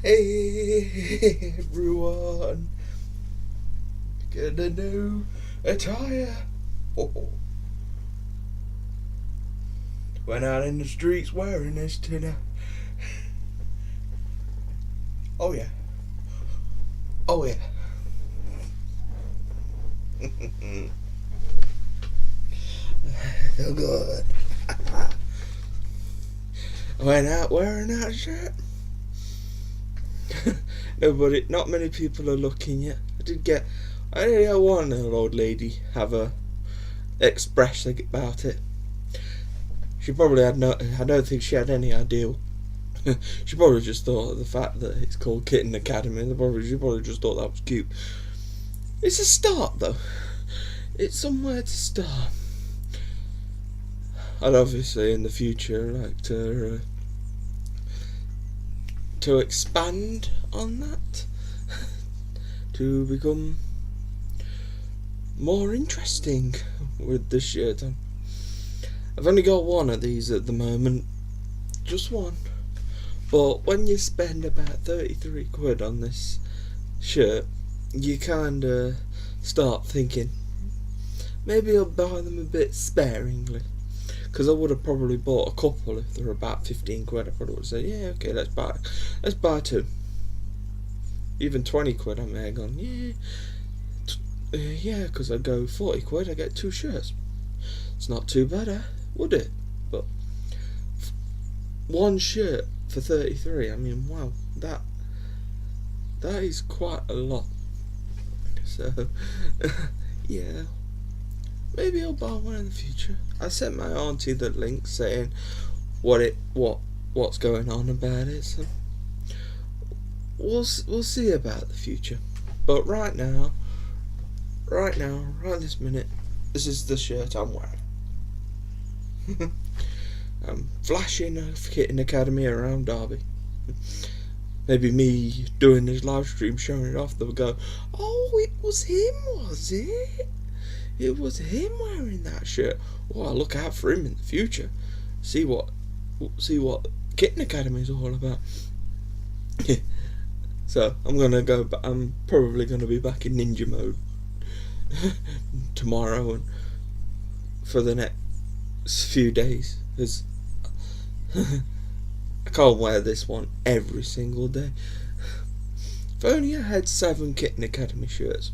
Hey everyone, get a new attire. Oh. Went out in the streets wearing this today. Oh yeah. Oh yeah. Oh good. I went out wearing that shirt. Not many people are looking yet. I did get one old lady have a express about it. She probably had I don't think she had any idea. She probably just thought of the fact that it's called Kitten Academy. She probably just thought that was cute. It's a start though. It's somewhere to start. I'd obviously in the future like to expand on that, to become more interesting with the shirt. I've only got one of these at the moment, just one, but when you spend about 33 quid on this shirt, you kinda start thinking maybe I'll buy them a bit sparingly. Because I would have probably bought a couple if they were about 15 quid. I probably would have said, yeah, okay, let's buy two. Even 20 quid I may have gone, yeah, because I go 40 quid, I get two shirts. It's not too bad, would it? But one shirt for 33, I mean, wow, that is quite a lot. So, yeah. Maybe I'll buy one in the future. I sent my auntie the link saying what's going on about it. So we'll see about the future. But right now, right this minute, this is the shirt I'm wearing. I'm flashing a Kitten Academy around Derby. Maybe me doing this live stream showing it off, they'll go, "Oh, it was him, was it? It was him wearing that shirt. Oh, I'll look out for him in the future. See what Kitten Academy is all about." So I'm probably gonna be back in ninja mode tomorrow and for the next few days, because I can't wear this one every single day. If only I had 7 Kitten Academy shirts.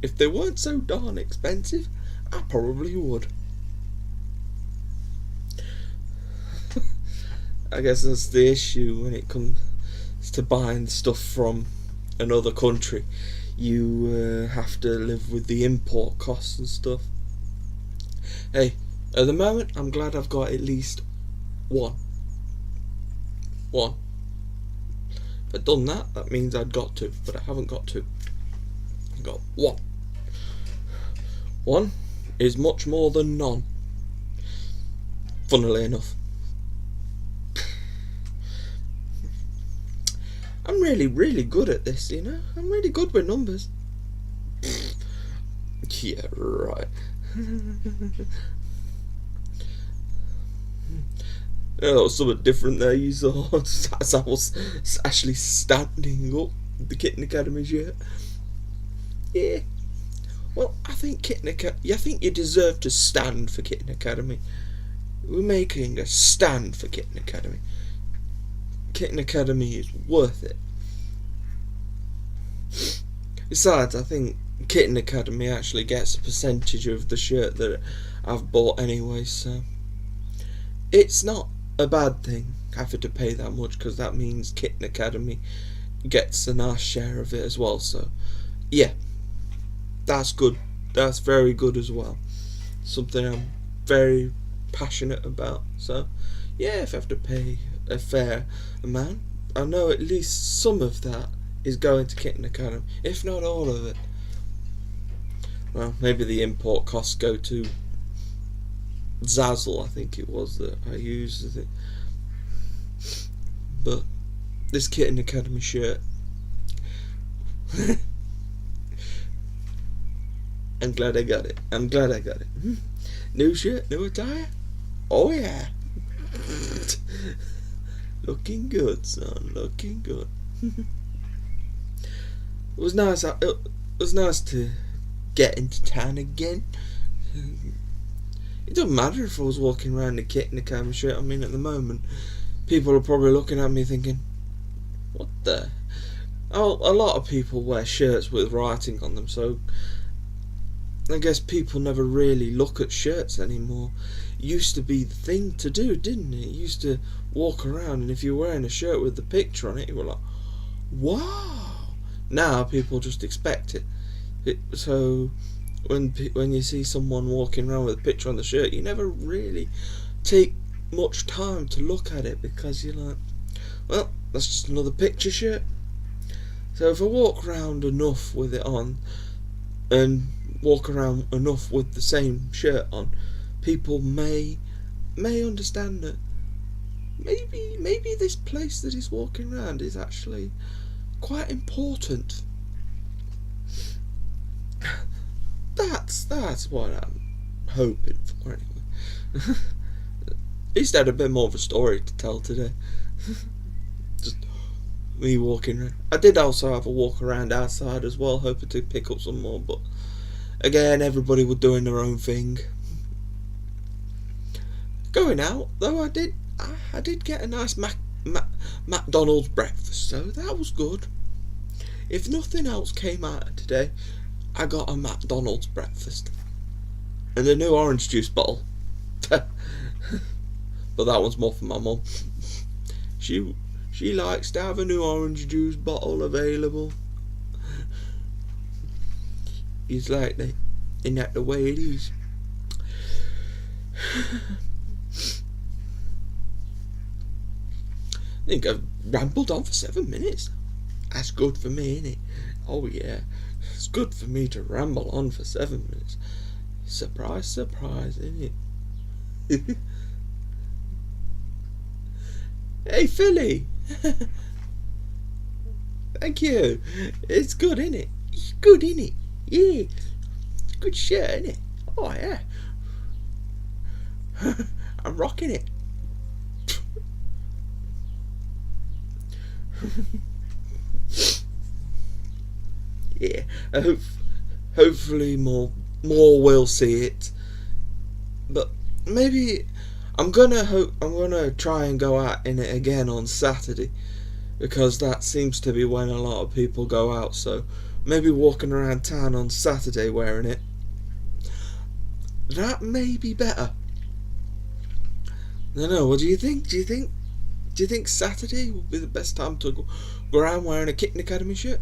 If they weren't so darn expensive, I probably would. I guess that's the issue when it comes to buying stuff from another country. You have to live with the import costs and stuff. Hey, at the moment, I'm glad I've got at least one. If I'd done that, that means I'd got 2, but I haven't got 2. I got 1. 1 is much more than none. Funnily enough. I'm really good at this, you know. I'm really good with numbers. Yeah, right. That was something different there you saw as I was actually standing up with the Kitten Academy shirt. Yeah. Well, I think I think you deserve to stand for Kitten Academy. We're making a stand for Kitten Academy. Kitten Academy is worth it. Besides, I think Kitten Academy actually gets a percentage of the shirt that I've bought anyway, so it's not a bad thing having to pay that much, because that means Kitten Academy gets a nice share of it as well. So yeah, that's good. That's very good as well. Something I'm very passionate about. So yeah, if I have to pay a fair amount, I know at least some of that is going to Kitten Academy, if not all of it. Well, maybe the import costs go to Zazzle, I think it was that I used it. But this Kitten Academy shirt, I'm glad I got it. New shirt, new attire. Oh yeah. Looking good, son. Looking good. It was nice. It was nice to get into town again. It doesn't matter if I was walking around the Kitten Academy shirt. I mean, at the moment, people are probably looking at me thinking, "What the?" Oh, a lot of people wear shirts with writing on them, so I guess people never really look at shirts anymore. It used to be the thing to do, didn't it? You used to walk around, and if you were wearing a shirt with the picture on it, you were like, "Wow!" Now people just expect it. So when you see someone walking around with a picture on the shirt, you never really take much time to look at it because you're like, well, that's just another picture shirt. So if I walk around enough with it on, and walk around enough with the same shirt on, people may understand that maybe this place that he's walking around is actually quite important. That's what I'm hoping for anyway. At least I had a bit more of a story to tell today. Just me walking around. I did also have a walk around outside as well, hoping to pick up some more, but again, everybody was doing their own thing. Going out though, I did get a nice McDonald's breakfast, so that was good. If nothing else came out of today, I got a McDonald's breakfast and a new orange juice bottle. But that one's more for my mum. She likes to have a new orange juice bottle available. It's like that, isn't that the way it is? I think I've rambled on for 7 minutes. That's good for me, isn't it? Oh yeah, it's good for me to ramble on for 7 minutes. Surprise, surprise, isn't it? Hey Philly! Thank you. It's good, isn't it? It's good, isn't it? Yeah. Good shirt, isn't it? Oh yeah. I'm rocking it. Yeah. Hopefully more will see it. But maybe I'm gonna try and go out in it again on Saturday, because that seems to be when a lot of people go out. So maybe walking around town on Saturday wearing it, that may be better. I don't know. What do you think? Do you think Saturday will be the best time to go around wearing a Kitten Academy shirt?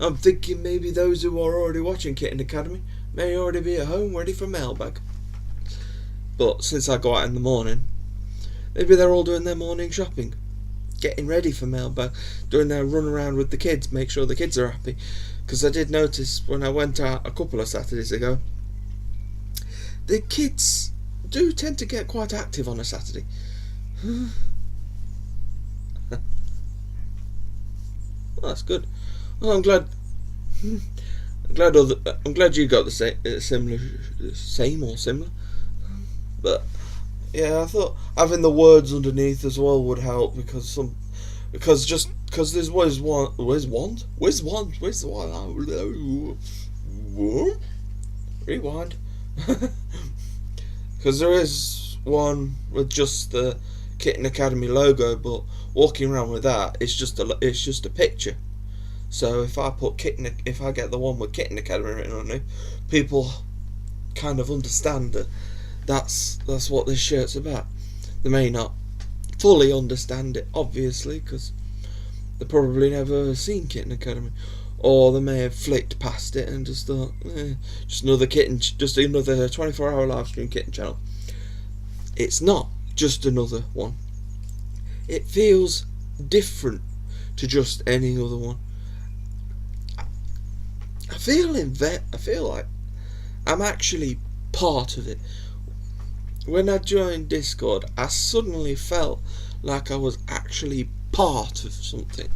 I'm thinking maybe those who are already watching Kitten Academy may already be at home ready for mailbag. But since I go out in the morning, maybe they're all doing their morning shopping, getting ready for mailbag, doing their run around with the kids, make sure the kids are happy. Because I did notice when I went out a couple of Saturdays ago, the kids do tend to get quite active on a Saturday. Well, that's good. Well, I'm glad you got the same or similar. But yeah, I thought having the words underneath as well would help, because there's rewind. Because there is one with just the Kitten Academy logo, but walking around with that, it's just a picture. So if I get the one with Kitten Academy written on it, people kind of understand that that's what this shirt's about. They may not fully understand it, obviously, because they've probably never seen Kitten Academy, or they may have flicked past it and just thought, just another 24-hour live stream kitten channel. It's not just another one. It feels different to just any other one. I feel like I'm actually part of it. When I joined Discord, I suddenly felt like I was actually part of something.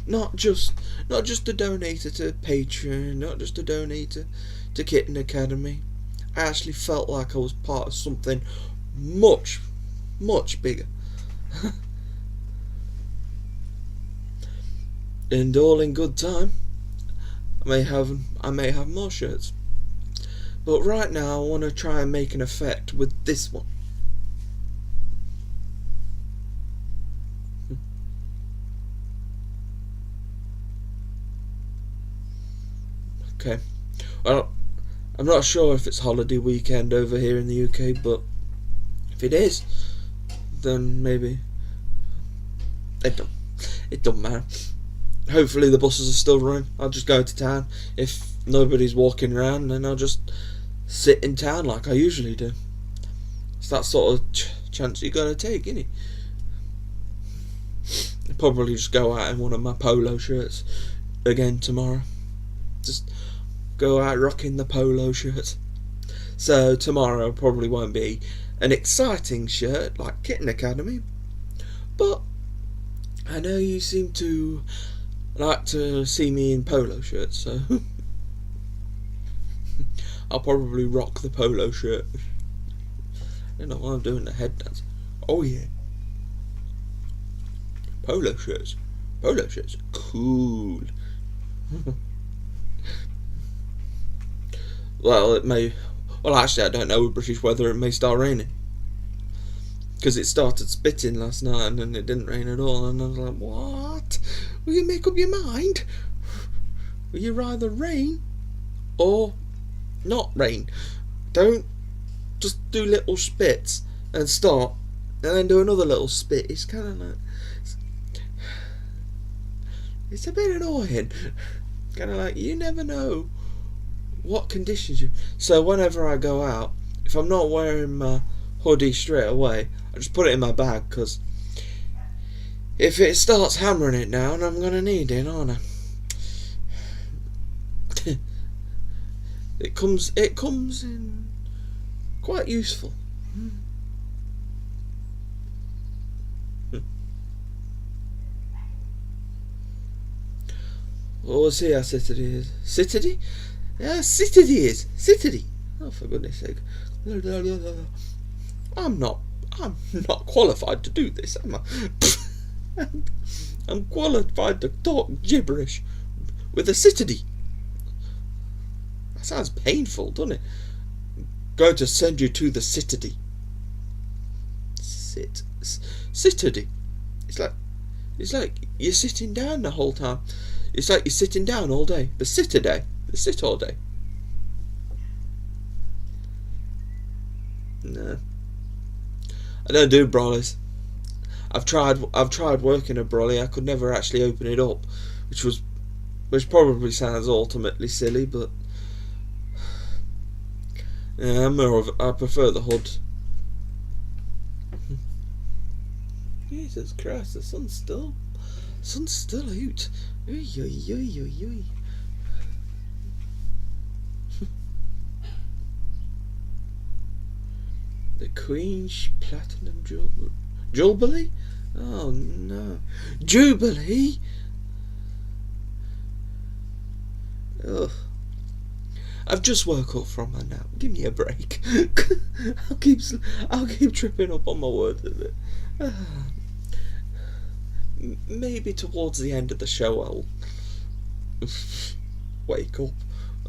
Not just a donator to Patreon, not just a donator to Kitten Academy. I actually felt like I was part of something much, much bigger. And all in good time, I may have more shirts. But right now I want to try and make an effect with this one. Okay. Well, I'm not sure if it's holiday weekend over here in the UK, but if it is, then maybe it don't matter. Hopefully the buses are still running. I'll just go to town. If nobody's walking around, then I'll just sit in town like I usually do. It's that sort of chance you gotta take, innit? I'll probably just go out in one of my polo shirts again tomorrow. Just go out rocking the polo shirt. So tomorrow probably won't be an exciting shirt like Kitten Academy, but I know you seem to like to see me in polo shirts, so I'll probably rock the polo shirt. I don't know why I'm doing the head dance. Oh yeah, polo shirts, cool. Well, it may. Well, actually, I don't know with British weather. It may start raining because it started spitting last night and then it didn't rain at all. And I was like, "What? Will you make up your mind? Will you rather rain or not rain? Don't just do little spits and stop, and then do another little spit. It's kind of like it's a bit annoying. Kind of like you never know what conditions you. So whenever I go out, if I'm not wearing my hoodie straight away, I just put it in my bag, because if it starts hammering it down, I'm gonna need it, aren't I? It comes in quite useful. Oh, we'll see how Citity is. Citity? Yeah, Citity is. Citity. Oh, for goodness sake. I'm not qualified to do this, am I? I'm qualified to talk gibberish with a Citity. That sounds painful, doesn't it? Going to send you to the Citity. Citity. It's like you're sitting down the whole time. It's like you're sitting down all day. The sit-a-day. The sit all day. No. I don't do brollies. I've tried working a brolly. I could never actually open it up, which probably sounds ultimately silly, but yeah, I prefer the hood. Jesus Christ, the sun's still out. Oy, oy, oy, oy, oy. The Queen's Platinum Jubilee? Oh no. Jubilee? Ugh. I've just woke up from a nap. Give me a break. I'll keep tripping up on my words a bit. Maybe towards the end of the show I'll wake up.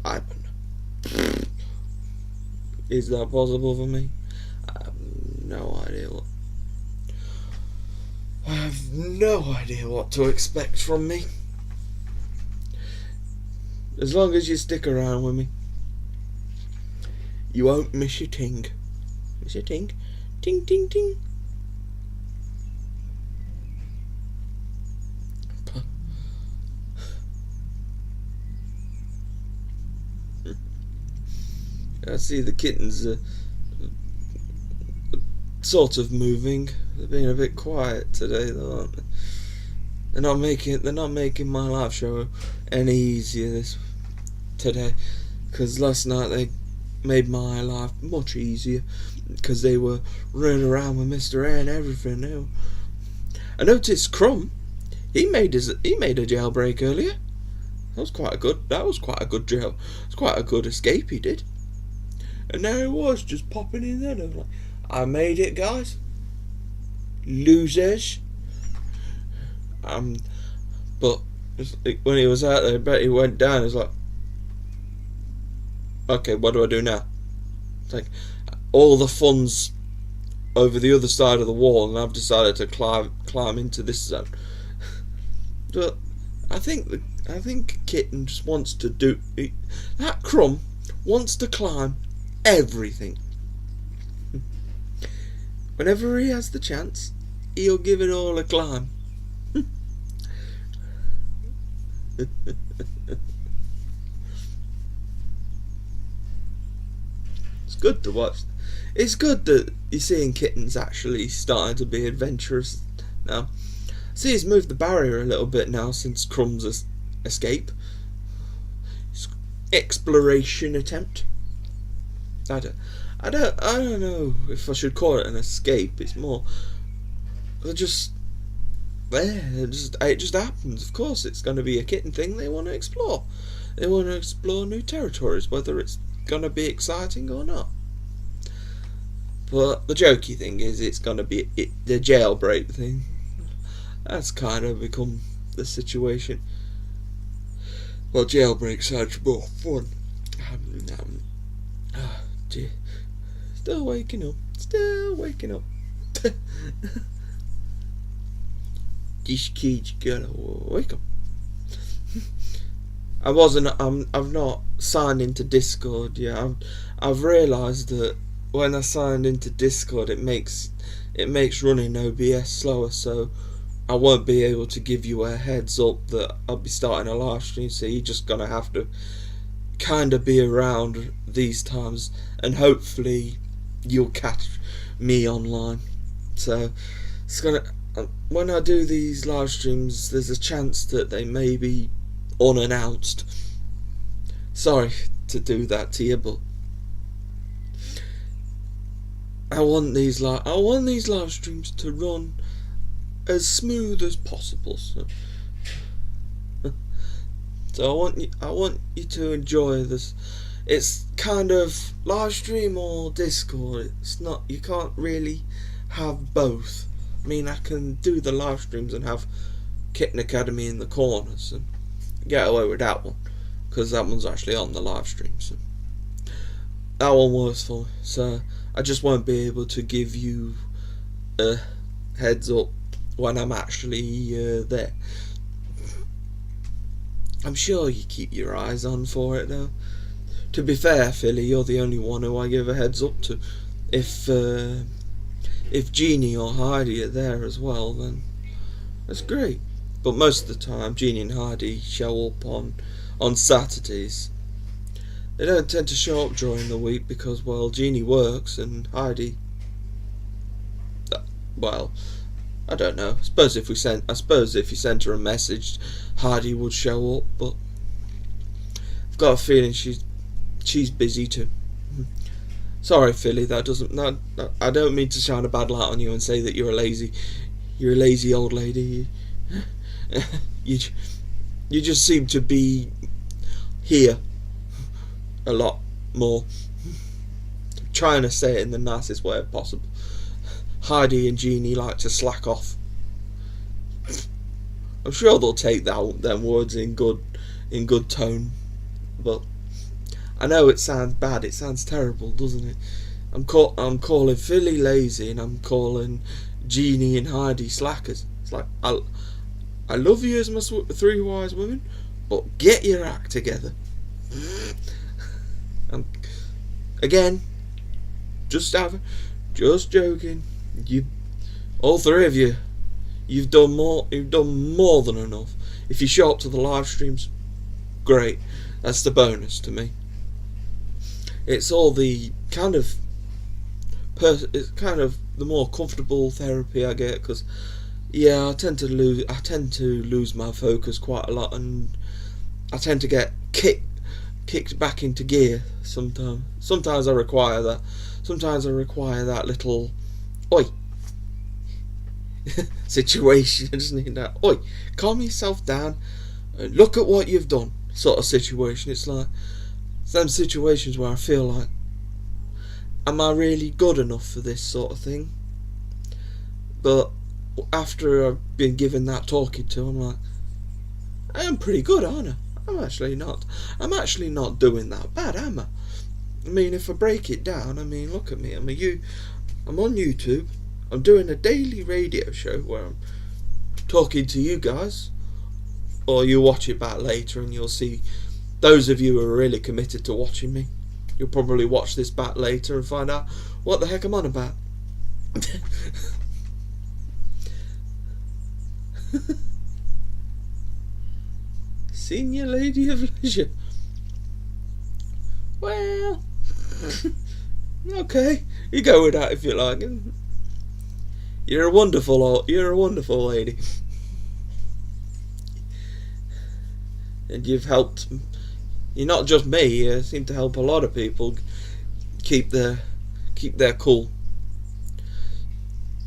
I don't know. Is that possible for me? I have no idea what to expect from me. As long as you stick around with me, you won't miss your ting. Miss your ting? Ting, ting, ting. I see the kittens are sort of moving. They're being a bit quiet today, though, aren't they? They're not making my live show any easier today, because last night they made my life much easier, because they were running around with Mr. A and everything. I noticed Crumb. He made a jailbreak earlier. That was quite a good jail. It was quite a good escape he did. And there it was, just popping in there. I was like, I made it, guys. Losers. But When he was out there, I bet he went down. He's like, okay, what do I do now? It's like all the fun's over the other side of the wall, and I've decided to climb into this zone. But I think Kitten just wants to do that. Crumb wants to climb everything. Whenever he has the chance, he'll give it all a climb. It's good to watch. It's good that you're seeing Kittens actually starting to be adventurous now. See, he's moved the barrier a little bit now since Crumb's escape. Exploration attempt. I don't know if I should call it an escape. It's more just there. It just happens. Of course, it's going to be a kitten thing. They want to explore. They want to explore new territories, whether it's going to be exciting or not. But the jokey thing is, it's going to be the jailbreak thing. That's kind of become the situation. Well, jailbreak sounds more fun. Dear. Still waking up. This kid's gotta wake up. I've not signed into Discord yet. I've realised that when I signed into Discord, it makes running OBS slower, so I won't be able to give you a heads up that I'll be starting a live stream. So you're just gonna have to kind of be around these times, and hopefully you'll catch me online. So it's gonna, when I do these live streams, there's a chance that they may be unannounced. Sorry to do that to you, but I want these live streams to run as smooth as possible. So I want you to enjoy this. It's kind of live stream or Discord. It's not, you can't really have both. I mean, I can do the live streams and have Kitten Academy in the corners and get away with that one, because that one's actually on the live stream. So that one works for me. So I just won't be able to give you a heads up when I'm actually there. I'm sure you keep your eyes on for it though. To be fair, Philly, you're the only one who I give a heads up to. If Jeannie or Heidi are there as well, then that's great. But most of the time, Jeannie and Heidi show up on Saturdays. They don't tend to show up during the week because, well, Jeannie works and Heidi, well, I don't know. I suppose if you sent her a message, Heidi would show up. But I've got a feeling she's busy too. Sorry, Philly. That doesn't. No, I don't mean to shine a bad light on you and say that you're a lazy old lady. You just seem to be here a lot more. I'm trying to say it in the nicest way possible. Heidi and Jeannie like to slack off. I'm sure they'll take them words in good tone, but I know it sounds bad. It sounds terrible, doesn't it? I'm calling Philly lazy, and I'm calling Jeannie and Heidi slackers. It's like, I love you as my three wise women, but get your act together. Again, just joking. All three of you, you've done more than enough. If you show up to the live streams, great. That's the bonus to me. It's all the it's kind of the more comfortable therapy I get, because yeah, I tend to lose my focus quite a lot, and I tend to get kicked back into gear sometimes. Sometimes I require that little oi situation. I just need that oi, calm yourself down and look at what you've done sort of situation. It's like some situations where I feel like, am I really good enough for this sort of thing? But after I've been given that talking to, I'm like, I am pretty good, aren't I? I'm actually not doing that bad, am I? I mean, if I break it down, I mean, look at me. I'm on YouTube. I'm doing a daily radio show where I'm talking to you guys, or you watch it back later and you'll see. Those of you who are really committed to watching me, you'll probably watch this back later and find out what the heck I'm on about. Senior Lady of Leisure. Well, okay, you go with that if you like. You're a wonderful lady, and you've helped. You're not just me. You seem to help a lot of people keep their cool.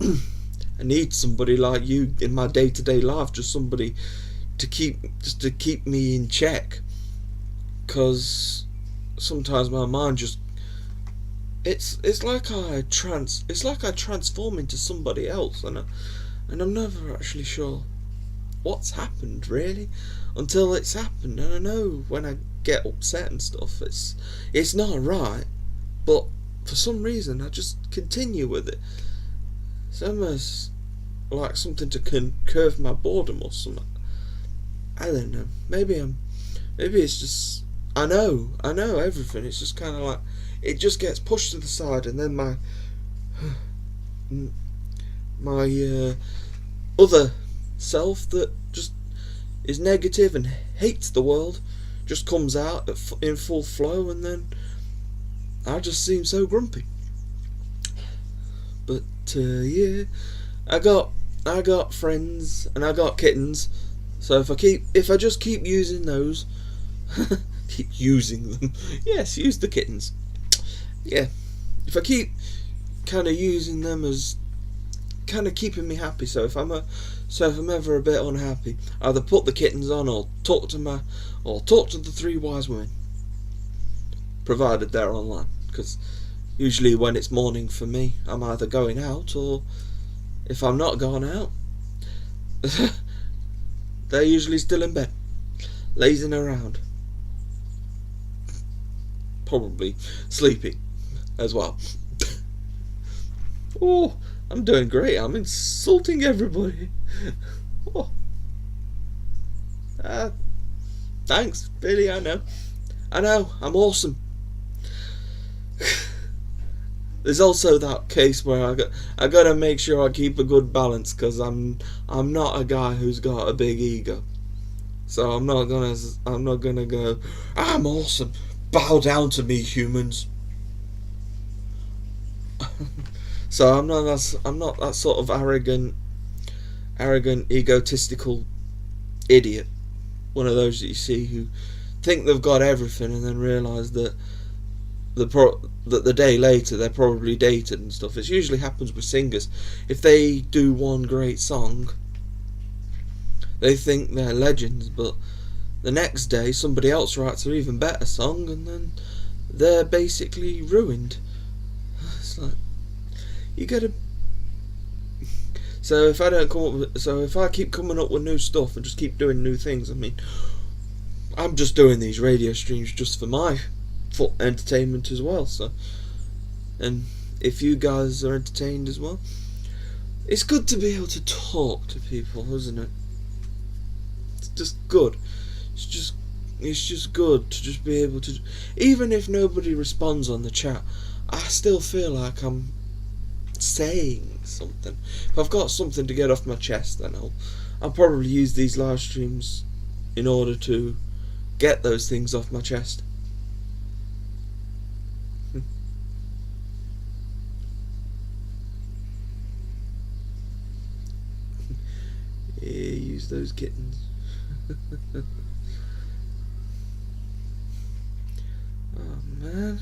I need somebody like you in my day-to-day life, just somebody to keep me in check, because sometimes my mind just it's like I transform into somebody else, and I'm never actually sure what's happened really until it's happened. And I know when I get upset and stuff, it's not right, but for some reason I just continue with it. It's almost like something to curve my boredom or something. I don't know. Maybe it's just I know everything. It's just kind of like it just gets pushed to the side, and then my other self that just is negative and hates the world just comes out in full flow, and then I just seem so grumpy. But yeah, I got friends and I got kittens, so if I just keep using those, keep using them. Yes, use the kittens. Yeah, if I keep kind of using them as kind of keeping me happy. So if I'm ever a bit unhappy, either put the kittens on or talk to the three wise women, provided they're online. Because usually when it's morning for me, I'm either going out, or if I'm not going out, they're usually still in bed, lazing around, probably sleeping as well. Oh, I'm doing great. I'm insulting everybody. Oh. Thanks, Billy. I know. I'm awesome. There's also that case where I gotta make sure I keep a good balance, because I'm not a guy who's got a big ego. So I'm not gonna go, I'm awesome, bow down to me, humans. So I'm not that sort of arrogant, egotistical idiot. One of those that you see who think they've got everything and then realise that the day later they're probably dated and stuff. It usually happens with singers. If they do one great song, they think they're legends, but the next day somebody else writes an even better song, and then they're basically ruined. It's like, you gotta. So if I keep coming up with new stuff and just keep doing new things, I mean, I'm just doing these radio streams just for my entertainment as well. So, and if you guys are entertained as well, it's good to be able to talk to people, isn't it? It's just good. It's just good to just be able to, even if nobody responds on the chat, I still feel like I'm saying something. If I've got something to get off my chest, then I'll probably use these live streams in order to get those things off my chest. Yeah, use those kittens. Oh man,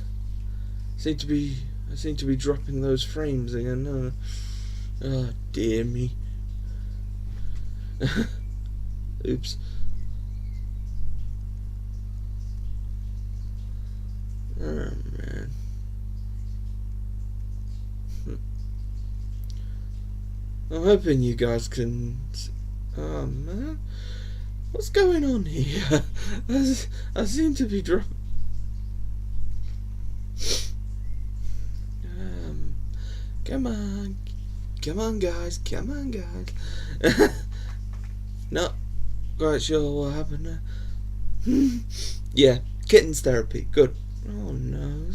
I seem to be dropping those frames again. Oh dear me. Oops. Oh man. I'm hoping you guys can. Oh man. What's going on here? I seem to be dropping. Come on, guys, come on, guys. Not quite sure what happened there. Yeah, kittens therapy. Good. Oh no.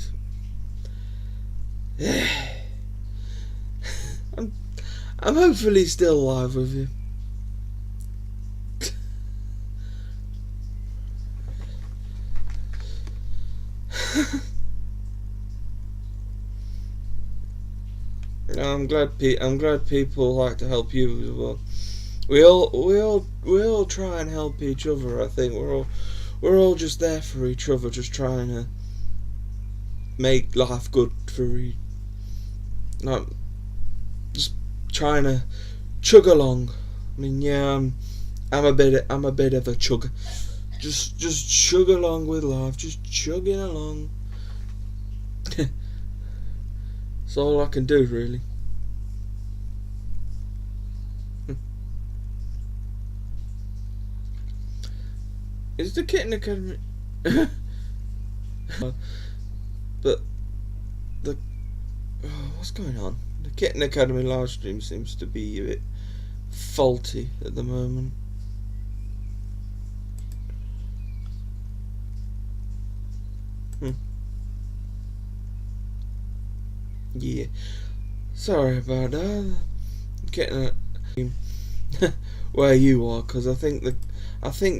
I'm hopefully still alive with you. I'm glad people like to help you as well. We all try and help each other. I think we're all just there for each other, just trying to make life good for not just trying to chug along. I mean, yeah, I'm a bit of a chugger. Just chug along with life, just chugging along. That's all I can do, really. Is the Kitten Academy? But what's going on? The Kitten Academy live stream seems to be a bit faulty at the moment. Yeah, sorry about that. Getting where you are, because I think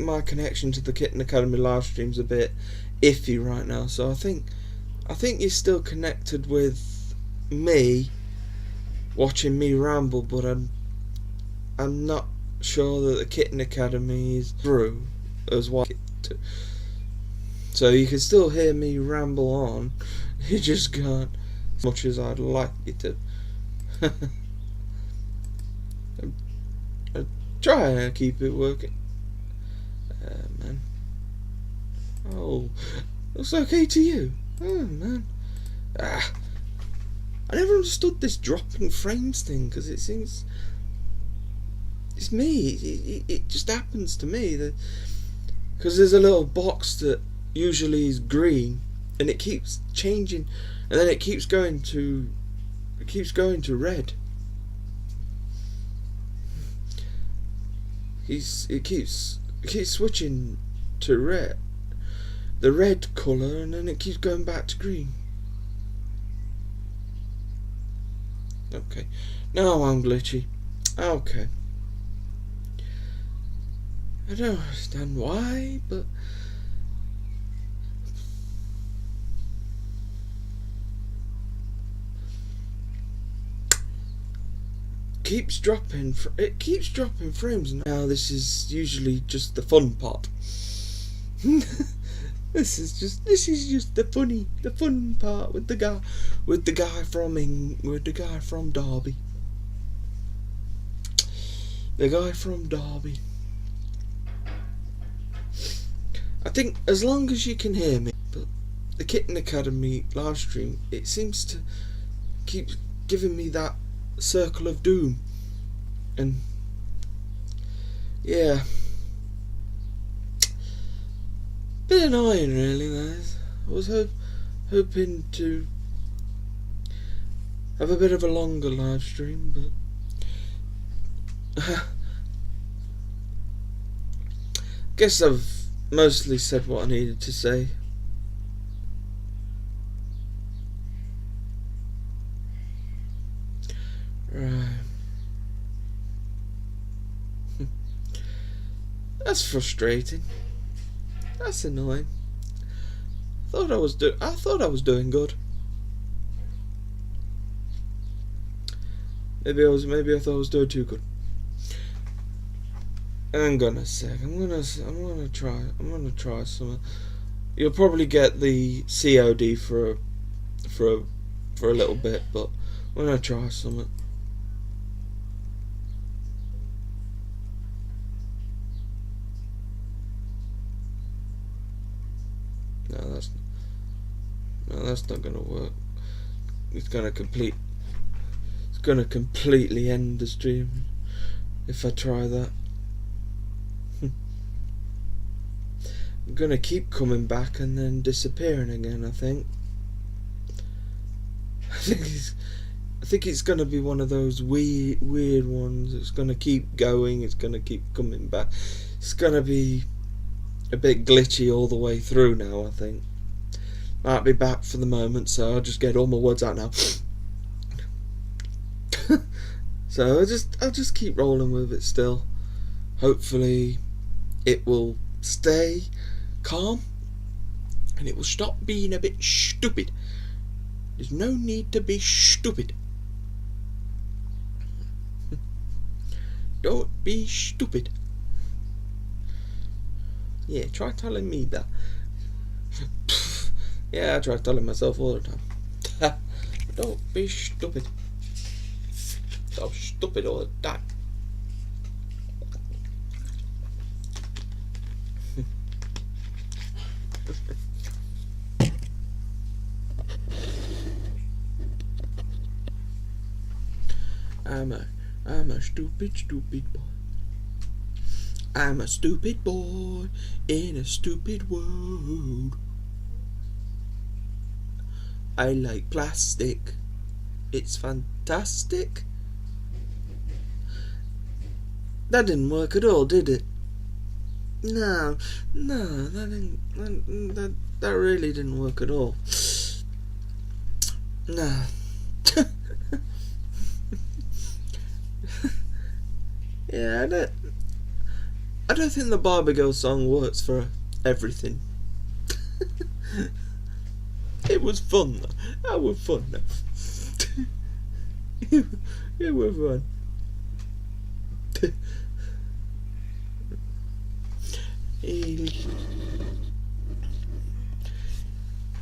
my connection to the Kitten Academy live stream's a bit iffy right now. So I think you're still connected with me, watching me ramble, but I'm not sure that the Kitten Academy is through as well. So you can still hear me ramble on. You just can't as much as I'd like you to. I try and keep it working. Man. Oh, looks okay to you. Oh man. I never understood this dropping frames thing, because it seems it's me. It just happens to me. Because there's a little box that usually is green, and it keeps changing, and then it keeps going to red. It keeps switching to red, the red colour, and then it keeps going back to green. Okay, now I'm glitchy. Okay, I don't understand why, but it keeps dropping frames. Now this is usually just the fun part. This is just the fun part with the guy from Derby. The guy from Derby. I think as long as you can hear me, but the Kitten Academy live stream, it seems to keep giving me that circle of doom, and yeah, bit annoying really, guys. I was hoping to have a bit of a longer live stream, but guess I've mostly said what I needed to say. Right. That's frustrating. That's annoying. I thought I was doing good. Maybe I thought I was doing too good. Hang on a sec. I'm gonna try something. You'll probably get the COD for a little bit, but I'm gonna try something. No, that's not gonna work. It's gonna completely end the stream if I try that. gonna keep coming back and then disappearing again. I think it's gonna be one of those weird ones. It's gonna keep going. It's gonna keep coming back. It's gonna be a bit glitchy all the way through now. I think might be back for the moment, so I'll just get all my words out now. So I'll just keep rolling with it still. Hopefully it will stay calm and it will stop being a bit stupid. There's no need to be stupid. Don't be stupid. Yeah, try telling me that. Yeah, I try telling myself all the time. Don't be stupid. So stupid all the time. I'm a stupid boy. I'm a stupid boy in a stupid world. I like plastic. It's fantastic. That didn't work at all, did it? No, that really didn't work at all. No. Yeah, I don't think the Barbie Girl song works for everything. It was fun though. That was fun though. It was fun.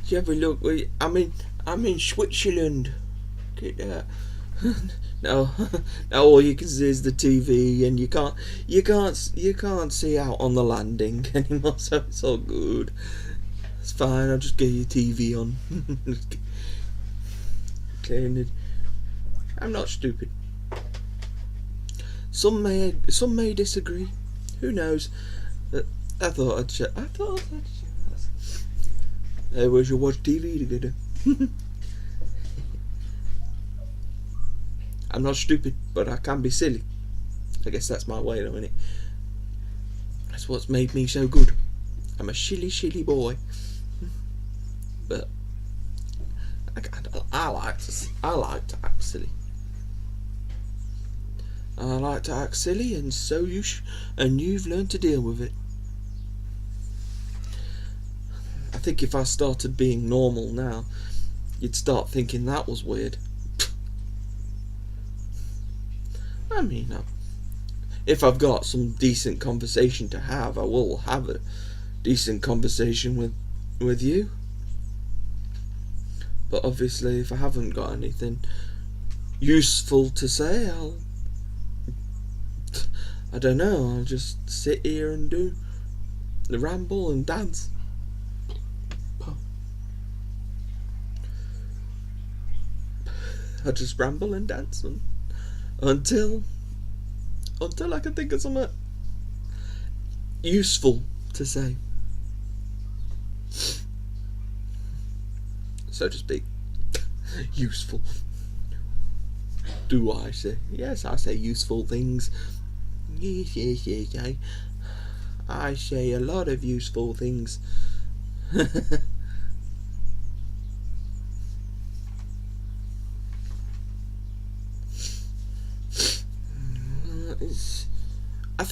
You ever look? I'm in Switzerland. Look at that. Now all you can see is the TV, and you can't see out on the landing anymore. So it's all good. It's fine. I'll just get your TV on. I'm not stupid. Some may disagree. Who knows? I thought I'd share. Hey, we should watch TV together. I'm not stupid, but I can be silly. I guess that's my way, though, isn't it? That's what's made me so good. I'm a shilly boy. But I like to act silly. I like to act silly, and so you've learned to deal with it. I think if I started being normal now, you'd start thinking that was weird. I mean, if I've got some decent conversation to have, I will have a decent conversation with you. But obviously, if I haven't got anything useful to say, I don't know, I'll just sit here and do the ramble and dance. I'll just ramble and dance until I can think of something useful to say, so to speak. Useful. Do I say? Yes, I say useful things. Yes. I say a lot of useful things. I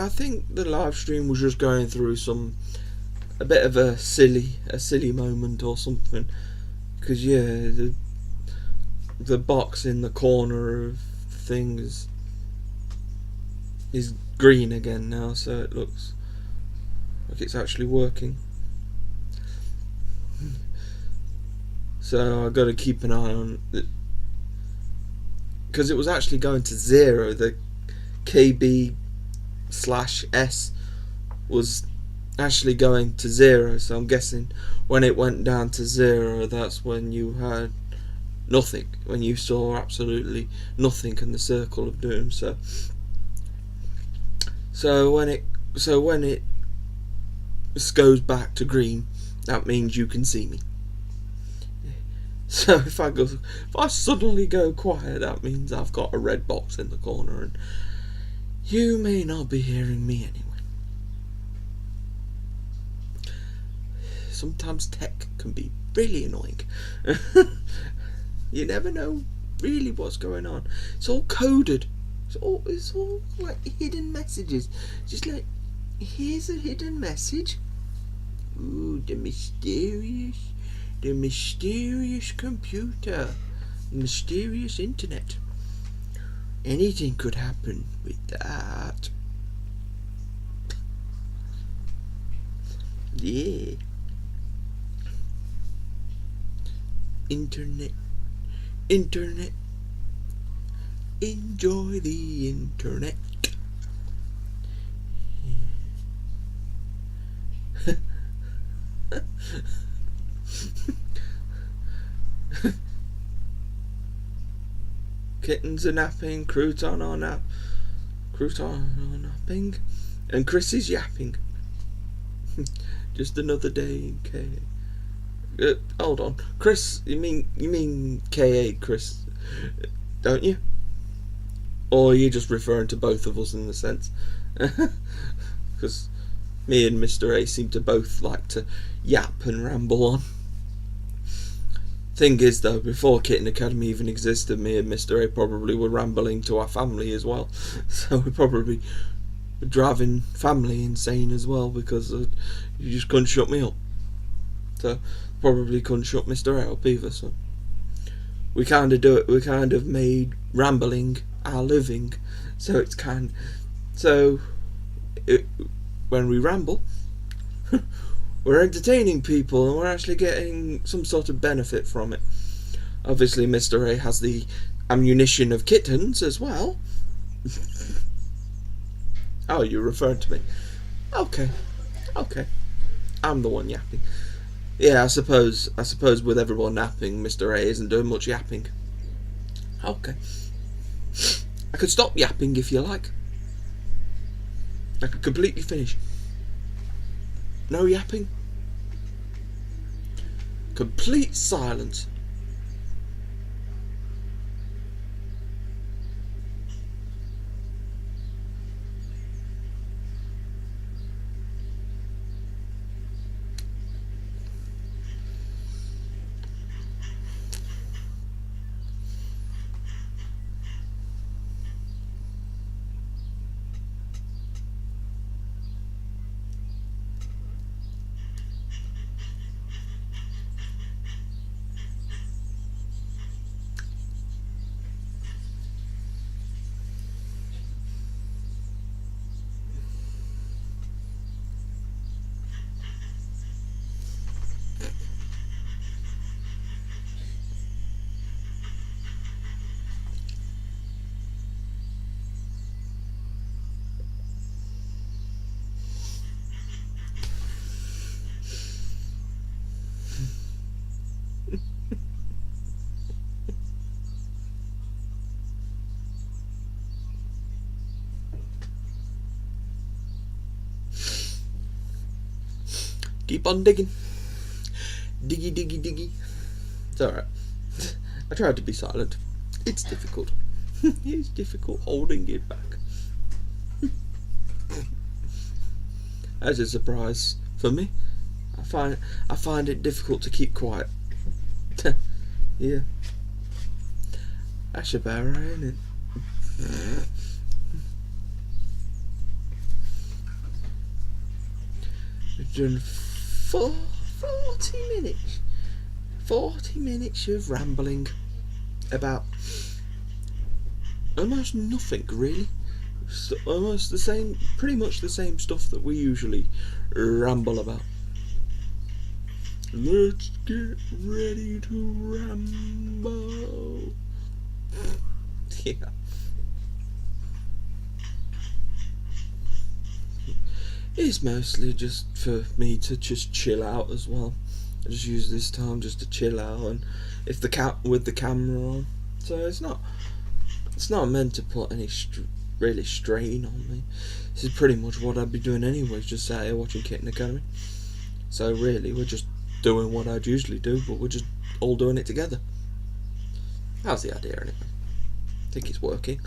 think the live stream was just going through a bit of a silly moment or something, because the box in the corner of things is green again now, so it looks like it's actually working. So I've got to keep an eye on it, because it was actually going to 0. The KB/S was actually going to 0, so I'm guessing when it went down to 0, that's when you had nothing, when you saw absolutely nothing in the circle of doom. So when it goes back to green, that means you can see me. So if I suddenly go quiet, that means I've got a red box in the corner and you may not be hearing me anyway. Sometimes tech can be really annoying. You never know really what's going on. It's all coded. It's all like hidden messages. Just like, here's a hidden message. Ooh, the mysterious computer, the mysterious internet. Anything could happen with that. Yeah. Internet. Enjoy the internet. Kittens are napping, Crouton are napping, and Chris is yapping. Just another day in K. Hold on, Chris. You mean K8, Chris, don't you? Or are you just referring to both of us in a sense? Because me and Mr. A seem to both like to yap and ramble on. Thing is though, before Kitten Academy even existed, me and Mr. A probably were rambling to our family as well. So we probably were driving family insane as well, because you just couldn't shut me up. So probably couldn't shut Mr. A up either. So we kind of do it. We kind of made rambling our living. So it's when we ramble, we're entertaining people and we're actually getting some sort of benefit from it. Obviously Mr. A has the ammunition of kittens as well. Oh, you're referring to me. Okay. I'm the one yapping. Yeah, I suppose with everyone napping, Mr. A isn't doing much yapping. Okay. I could stop yapping if you like. I could completely finish. No yapping. Complete silence. Keep on digging. Diggy. It's alright. I tried to be silent. It's difficult. It's difficult holding it back. As a surprise for me, I find it difficult to keep quiet. Yeah. That's about right, ain't it? We've done 40 minutes. 40 minutes of rambling about almost nothing, really. Almost the same, pretty much the same stuff that we usually ramble about. Let's get ready to ramble. Yeah. It's mostly just for me to just chill out as well. I just use this time just to chill out, and if the with the camera on, so it's not meant to put any really strain on me. This is pretty much what I'd be doing anyway, just sat here watching Kitten Academy. So really, we're just doing what I'd usually do, but we're just all doing it together. How's the idea anyway? I think it's working.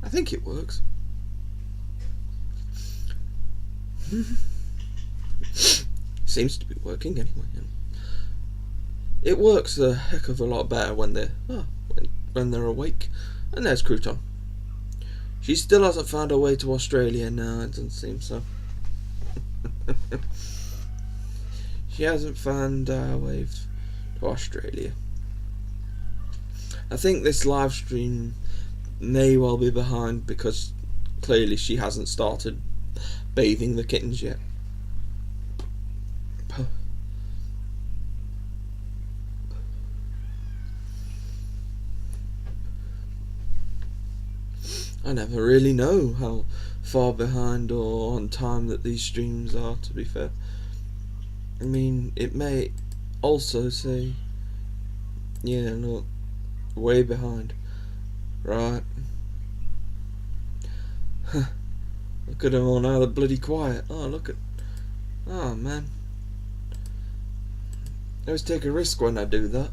I think it works. Seems to be working anyway. It works a heck of a lot better when they're awake. And there's Crouton. She still hasn't found her way to Australia. No, it doesn't seem so. She hasn't found her way to Australia. I think this live stream may well be behind because clearly she hasn't started bathing the kittens yet. I never really know how far behind or on time that these streams are, to be fair. I mean, it may also say, yeah, look, way behind. Right. Look at them all now, they're bloody quiet. Oh, look at... Oh, man. I always take a risk when I do that,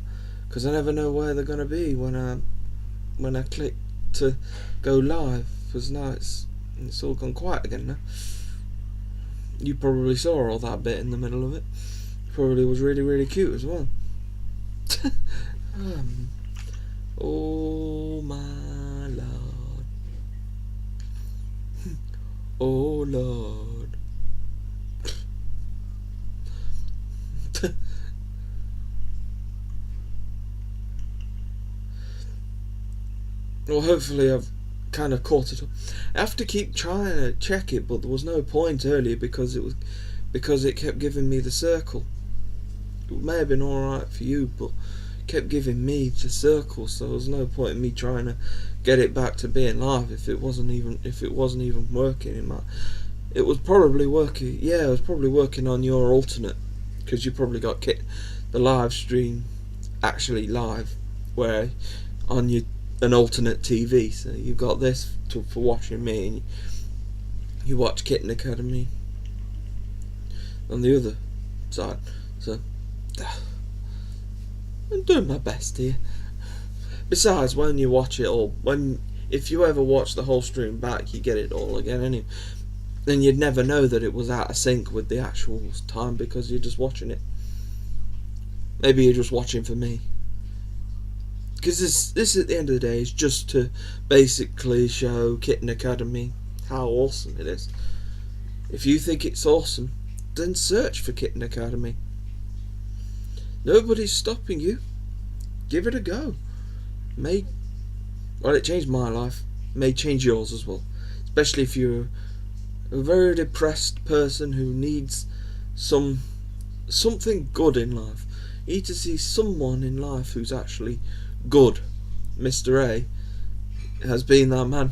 because I never know where they're going to be when I click to go live, because now it's all gone quiet again now. You probably saw all that bit in the middle of it. Probably was really, really cute as well. Oh my lord. Oh lord. Well, hopefully I've kind of caught it up. I have to keep trying to check it, but there was no point earlier because it kept giving me the circle. It may have been alright for you, but it kept giving me the circle, so there was no point in me trying to get it back to being live if it wasn't even working. It was probably working. Yeah, it was probably working on your alternate, because you probably got the live stream actually live, where on an alternate TV, so you've got this for watching me, and you watch Kitten Academy on the other side. So I'm doing my best here. Besides, when you watch it all, if you ever watch the whole stream back, you get it all again anyway. Then you'd never know that it was out of sync with the actual time because you're just watching it. Maybe you're just watching for me. Because this at the end of the day is just to basically show Kitten Academy how awesome it is. If you think it's awesome, then search for Kitten Academy. Nobody's stopping you. Give it a go. Well, it changed my life. May change yours as well. Especially if you're a very depressed person who needs something good in life. You need to see someone in life who's actually good. Mr. A has been that man.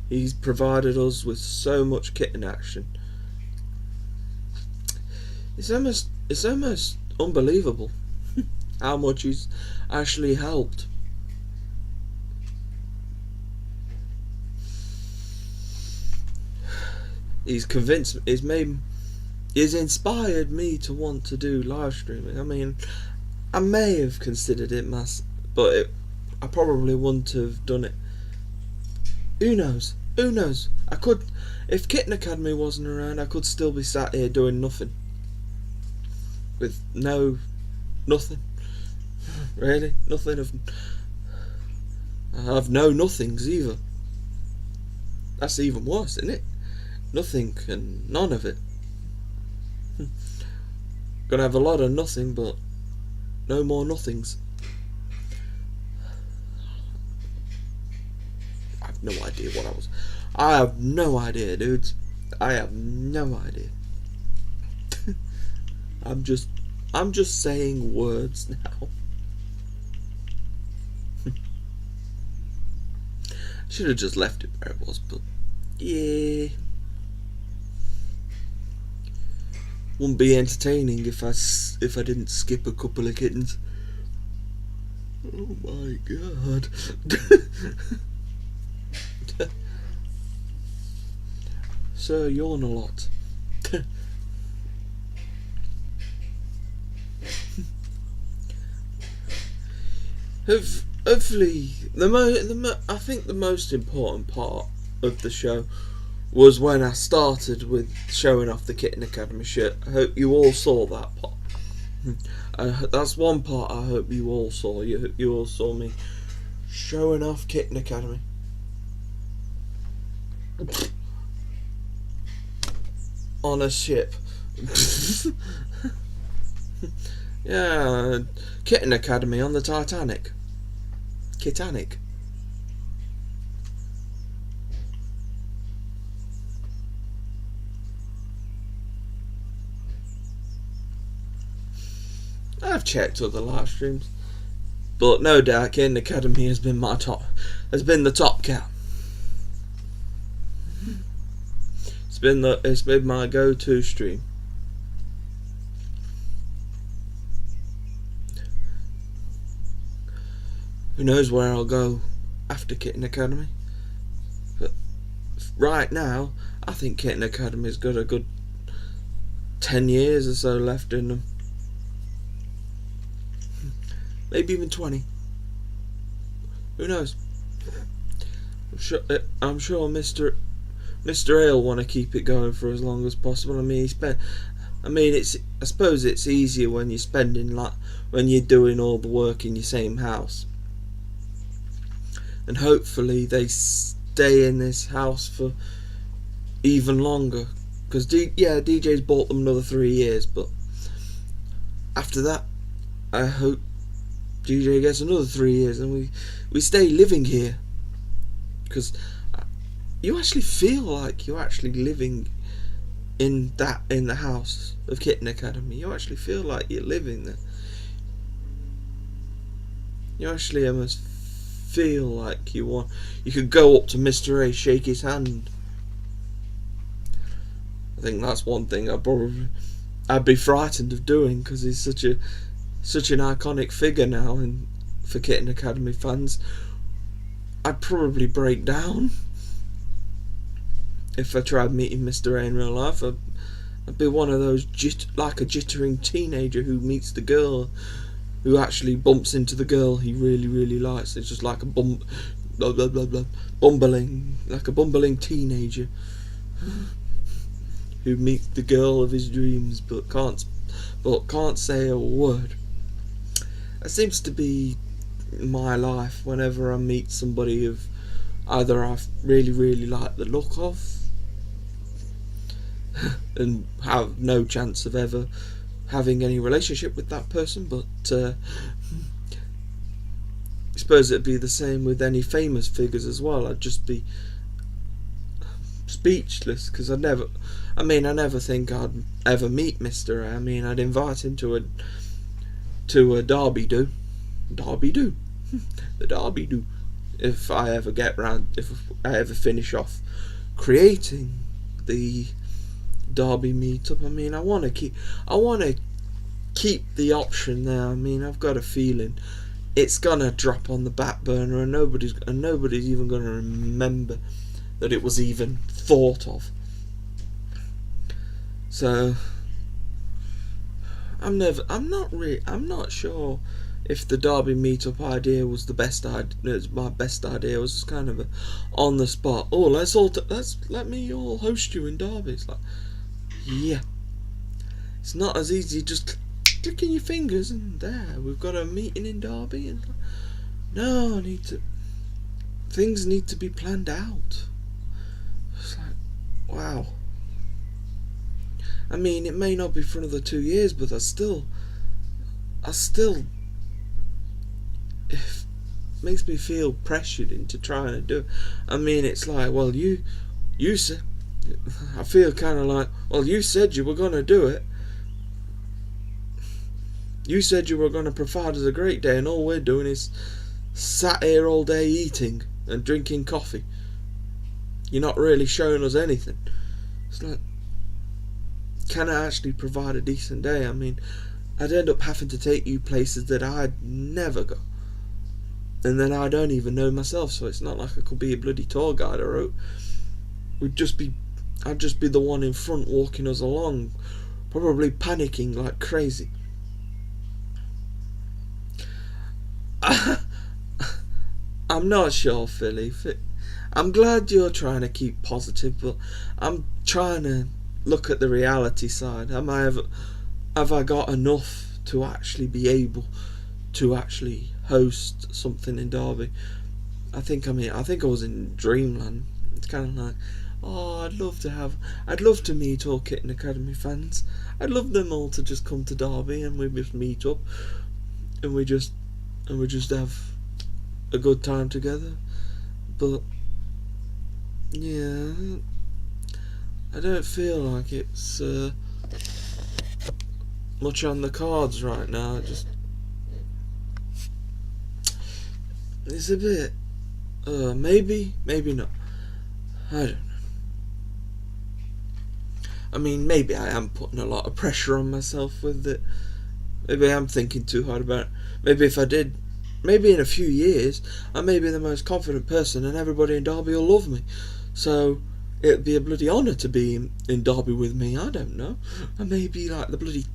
He's provided us with so much kitten action. It's almost unbelievable how much he's actually helped. He's inspired me to want to do live streaming. I mean, I may have considered it, but I probably wouldn't have done it. Who knows? Who knows? I could, if Kitten Academy wasn't around, I could still be sat here doing nothing. With nothing. Really? Nothing. I have no nothings either. That's even worse, isn't it? Nothing and none of it. Gonna have a lot of nothing, but no more nothings. I have no idea what I have no idea, dudes. I have no idea. I'm just saying words now. Should have just left it where it was, but yeah. Wouldn't be entertaining if I didn't skip a couple of kittens. Oh my god. yawn a lot. Hopefully, I think the most important part of the show was when I started with showing off the Kitten Academy shirt. I hope you all saw that part. That's one part I hope you all saw. You all saw me showing off Kitten Academy. On a ship. Yeah, Kitten Academy on the Titanic. Titanic. I've checked other live streams, but no doubt Kitten Academy has been the top cat. It's been my go-to stream. Who knows where I'll go after Kitten Academy? But right now, I think Kitten Academy's got a good 10 years or so left in them. Maybe even 20. Who knows? I'm sure Mr. A will want to keep it going for as long as possible. I suppose it's easier when you're when you're doing all the work in your same house. And hopefully they stay in this house for even longer. Because DJ's bought them another 3 years, but after that, I hope DJ gets another 3 years and we stay living here. Because you actually feel like you're actually living in the house of Kitten Academy. You actually feel like you're living there. You actually almost feel like you could go up to Mr. A, shake his hand. I think that's one thing I'd be frightened of doing, because he's such an iconic figure now for Kitten Academy fans. I'd probably break down if I tried meeting Mr. A in real life. I'd be one of those like a jittering teenager who meets the girl, who actually bumps into the girl he really, really likes. It's just like a bumbling teenager who meets the girl of his dreams but can't say a word. That seems to be my life whenever I meet somebody who either I really, really like the look of and have no chance of ever having any relationship with that person, but I suppose it'd be the same with any famous figures as well. I'd just be speechless, because I never think I'd ever meet Mr. A. I mean, I'd invite him to a Derby do the Derby do if I ever finish off creating the Derby meetup. I mean, I want to keep the option there. I mean, I've got a feeling it's gonna drop on the back burner, and nobody's even gonna remember that it was even thought of. So I'm not sure if the Derby meetup idea was the best idea. It's my best idea. It was just kind of on the spot. Oh, let me all host you in Derby. It's like, yeah, it's not as easy just clicking your fingers and there we've got a meeting in Derby. And no, things need to be planned out. It's like, wow. I mean, it may not be for another 2 years, but I still it makes me feel pressured into trying to do it. I mean, it's like, well, you said, I feel kind of like, well, you said you were going to do it. You said you were going to provide us a great day, and all we're doing is sat here all day eating and drinking coffee. You're not really showing us anything. It's like, can I actually provide a decent day? I mean, I'd end up having to take you places that I'd never go, and then I don't even know myself, so it's not like I could be a bloody tour guide. I wrote, we'd just be I'd just be the one in front walking us along, probably panicking like crazy. I'm not sure, Philly. I'm glad you're trying to keep positive, but I'm trying to look at the reality side. Have I got enough to actually be able to actually host something in Derby? I think I was in dreamland. It's kind of like, oh, I'd love to meet all Kitten Academy fans. I'd love them all to just come to Derby and we just meet up and we just have a good time together. But yeah, I don't feel like it's much on the cards right now. It's a bit maybe not. I don't know. I mean, maybe I am putting a lot of pressure on myself with it. Maybe I am thinking too hard about it. Maybe if I did, maybe in a few years, I may be the most confident person and everybody in Derby will love me. So it'd be a bloody honour to be in Derby with me. I don't know. I may be like the bloody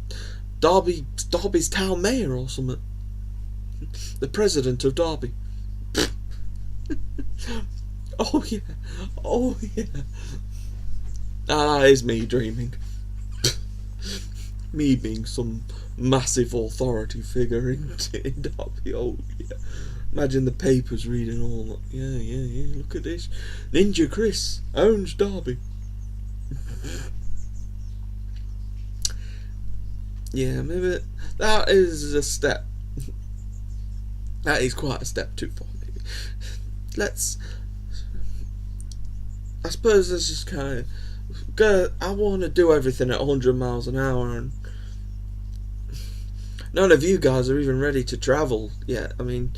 Derby's town mayor or something. The president of Derby. Oh yeah. That is me dreaming. Me being some massive authority figure in Derby. Oh yeah. Imagine the papers reading all that. Yeah. Look at this. NinjaChris owns Derby. Yeah, maybe that is a step. That is quite a step too far, maybe. I suppose let's just kind of go. I want to do everything at 100 miles an hour, and none of you guys are even ready to travel yet. I mean,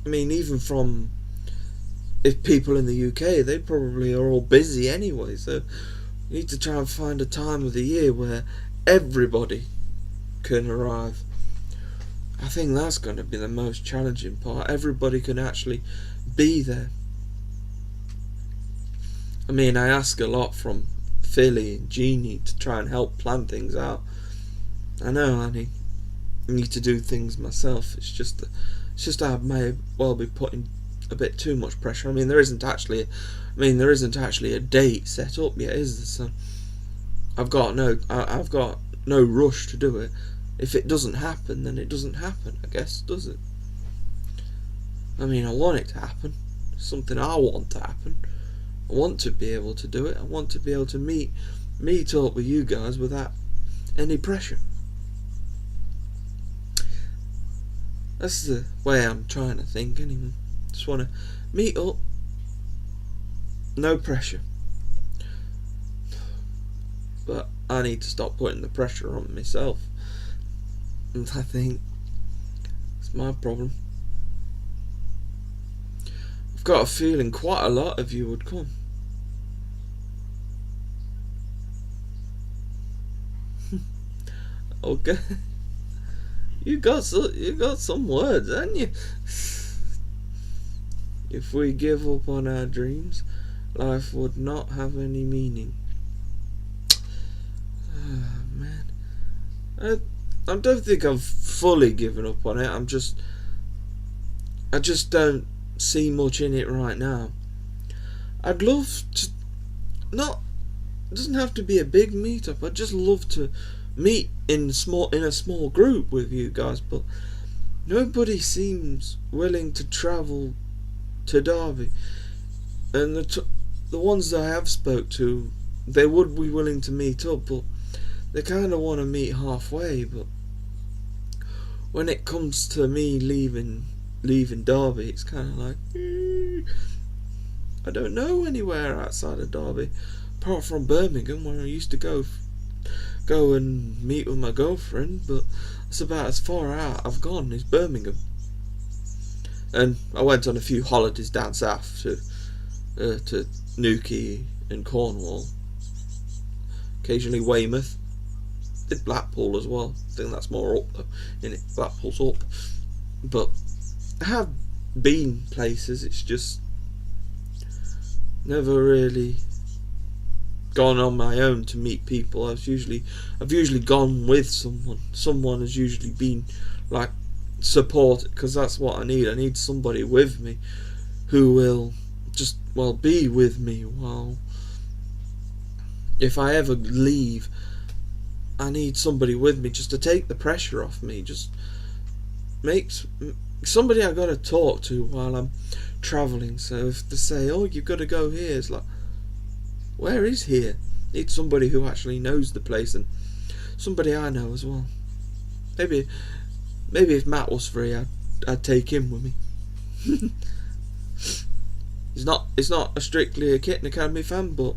even from if people in the UK, they probably are all busy anyway, so you need to try and find a time of the year where everybody can arrive. I think that's going to be the most challenging part. Everybody can actually be there. I mean, I ask a lot from Philly and Jeannie to try and help plan things out. I know I need to do things myself. It's just I may well be putting a bit too much pressure. I mean, there isn't actually a date set up yet, is there? So I've got no rush to do it. If it doesn't happen, then it doesn't happen, I guess, does it? I mean, I want it to happen. It's something I want to happen. I want to be able to do it. I want to be able to meet up with you guys without any pressure. That's the way I'm trying to think anyway. Just want to meet up. No pressure. But I need to stop putting the pressure on myself. And I think it's my problem. I've got a feeling quite a lot of you would come. Okay. You got some words, haven't you? If we give up on our dreams, life would not have any meaning. Oh, man. I don't think I've fully given up on it. I just don't see much in it right now. I'd love to it doesn't have to be a big meetup. I'd just love to meet in a small group with you guys, but nobody seems willing to travel to Derby. And the ones that I have spoke to, they would be willing to meet up, but they kind of want to meet halfway. But when it comes to me leaving Derby, it's kind of like I don't know anywhere outside of Derby apart from Birmingham, where I used to go and meet with my girlfriend, but that's about as far out I've gone, is Birmingham. And I went on a few holidays down south to Newquay and Cornwall, occasionally Weymouth, did Blackpool as well. I think that's more up though, innit? Blackpool's up. But I have been places, it's just never really gone on my own to meet people. I've usually gone with someone. Someone has usually been like support, because that's what I need. I need somebody with me who will just be with me while, if I ever leave, I need somebody with me just to take the pressure off me. Just makes somebody I gotta talk to while I'm travelling. So if they say, "Oh, you've got to go here," it's like, where is here? Need somebody who actually knows the place, and somebody I know as well. Maybe if Matt was free, I'd take him with me. He's not strictly a Kitten Academy fan, but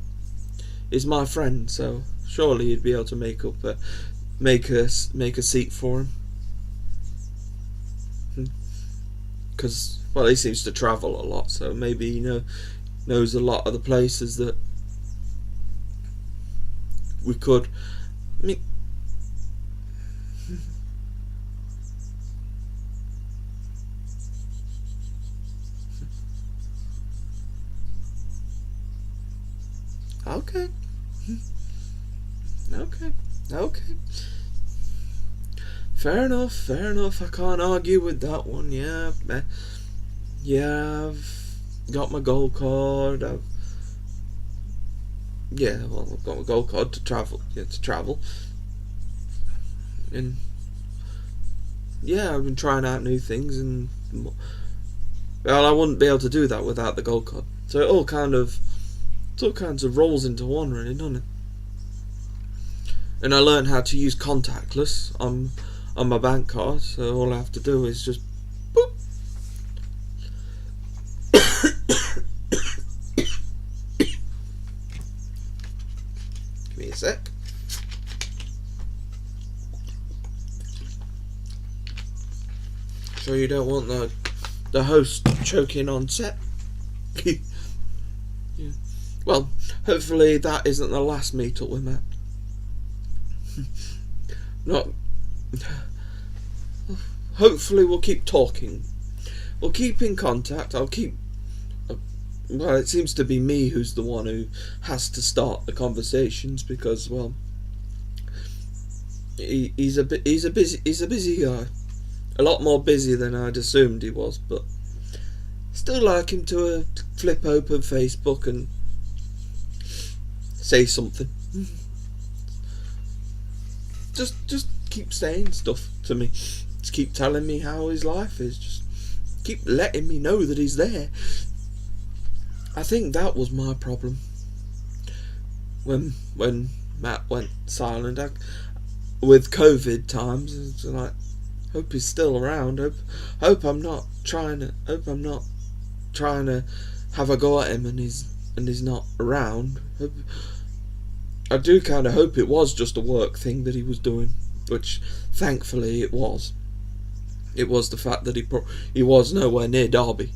he's my friend, so surely he'd be able to make a seat for him. Because he seems to travel a lot, so maybe he knows a lot of the places that we could. I mean, okay. Fair enough. I can't argue with that one. Yeah, I've got my gold card. I've got my gold card to travel. And I've been trying out new things, and I wouldn't be able to do that without the gold card. So it all kinds of rolls into one, really, doesn't it? And I learned how to use contactless on my bank card, so all I have to do is just boop. Give me a sec. Sure you don't want the host choking on set? Yeah. Well, hopefully that isn't the last meet-up with Matt. Hopefully we'll keep talking. We'll keep in contact. It seems to be me who's the one who has to start the conversations, because he's a busy guy. A lot more busy than I'd assumed he was, but still like him to flip open Facebook and say something. Just keep saying stuff to me. Just keep telling me how his life is. Just keep letting me know that he's there. I think that was my problem. When Matt went silent, with COVID times, it's like, hope he's still around. Hope I'm not trying to have a go at him and he's not around. I do kind of hope it was just a work thing that he was doing, which thankfully it was. It was the fact that he was nowhere near Derby.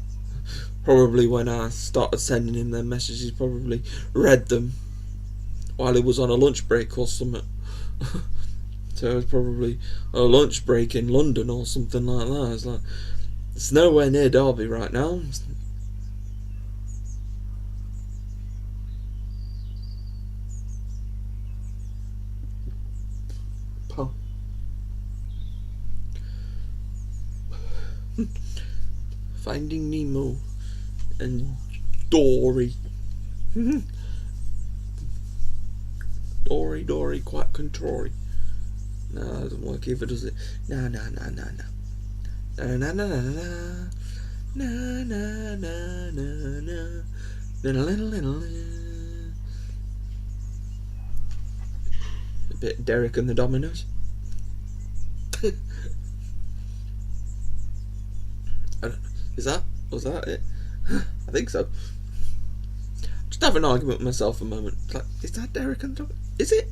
Probably when I started sending him them messages, he probably read them while he was on a lunch break or something. So it was probably a lunch break in London or something like that. It's like, it's nowhere near Derby right now. Finding Nemo and Dory. Dory, quite contory. No, it doesn't work either, does it? No. A bit Derek and the Dominoes. Was that it? I think so. Just have an argument with myself a moment. It's like, is that Derek and Dominoes? Is it?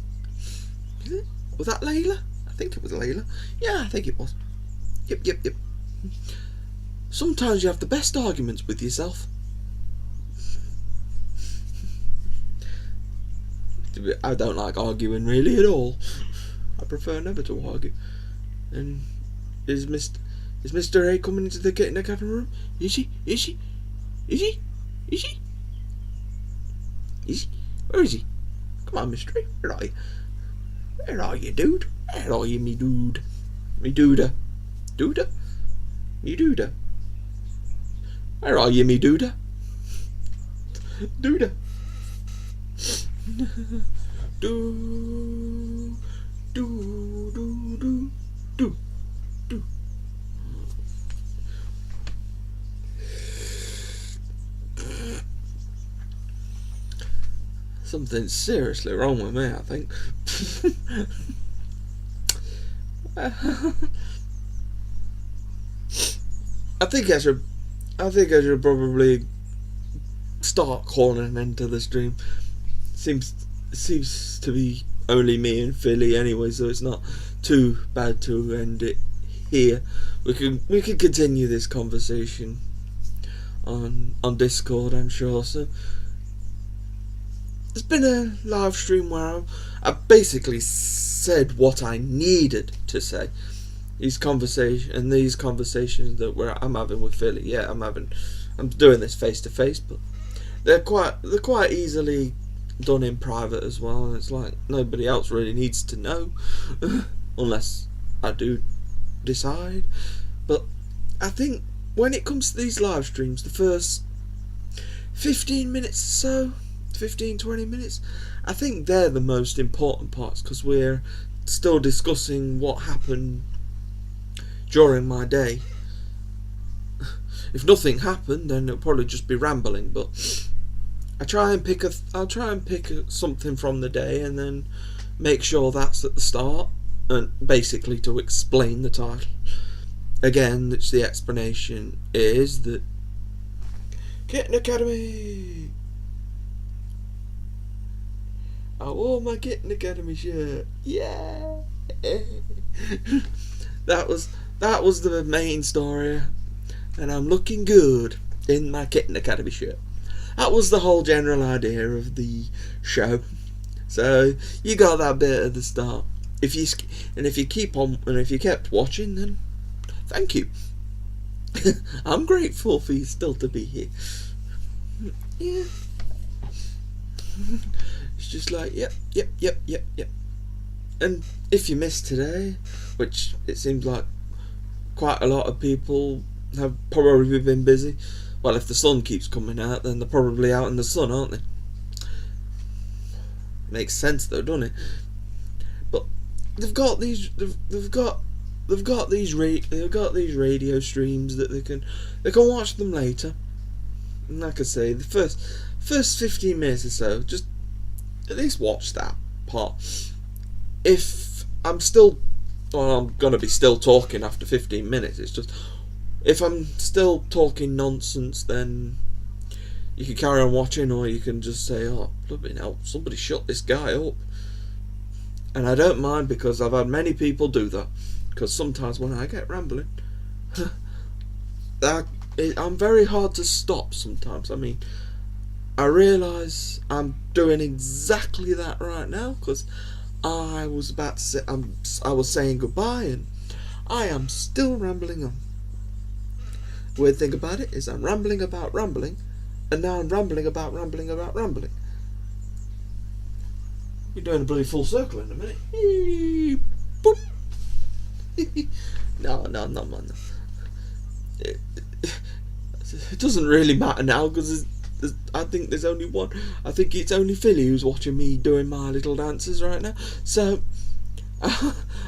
Was that Layla? I think it was Layla. Yeah, I think it was. Yep. Sometimes you have the best arguments with yourself. I don't like arguing really at all. I prefer never to argue. And is Mr. A coming into the Kitten Academy room? Is he? Is he? Where is he? Come on, mystery. Where are you? Where are you, dude? Where are you, me dude? Me doodah. Doodah? Me doodah. Where are you, me doodah? Doodah. Do, do, do, do, do, do. Something's seriously wrong with me, I think. I think I should probably start calling an end to the stream. Seems to be only me and Philly anyway, so it's not too bad to end it here. We can continue this conversation on Discord, I'm sure. So it's been a live stream where I basically said what I needed to say. These conversations that I'm having with Philly, yeah, I'm doing this face to face, but they're quite easily done in private as well, and it's like nobody else really needs to know unless I do decide. But I think when it comes to these live streams, the first 15 minutes or so, 15-20 minutes, I think they're the most important parts, because we're still discussing what happened during my day. If nothing happened, then it'll probably just be rambling, but I'll try and pick something from the day and then make sure that's at the start, and basically to explain the title. Again, which the explanation is that Kitten Academy. I wore my Kitten Academy shirt. Yeah. That was the main story, and I'm looking good in my Kitten Academy shirt. That was the whole general idea of the show. So you got that bit at the start. If you kept watching, then thank you. I'm grateful for you still to be here. Yeah. It's just like yep. And if you missed today, which it seems like quite a lot of people have probably been busy. Well, if the sun keeps coming out, then they're probably out in the sun, aren't they? Makes sense though, doesn't it? But they've got these radio streams that they can watch them later. And like I say, the first 15 minutes or so, just at least watch that part. If I'm gonna be still talking after 15 minutes. It's just, if I'm still talking nonsense, then you can carry on watching, or you can just say, oh, bloody hell, somebody shut this guy up. And I don't mind, because I've had many people do that. Because sometimes when I get rambling, I'm very hard to stop sometimes. I mean, I realise I'm doing exactly that right now, because I was about to say, I was saying goodbye, and I am still rambling on. Weird thing about it is I'm rambling about rambling, and now I'm rambling about rambling about rambling. We're doing a bloody full circle in a minute. Boop. No. It doesn't really matter now, because I think there's only one. I think it's only Philly who's watching me doing my little dances right now. So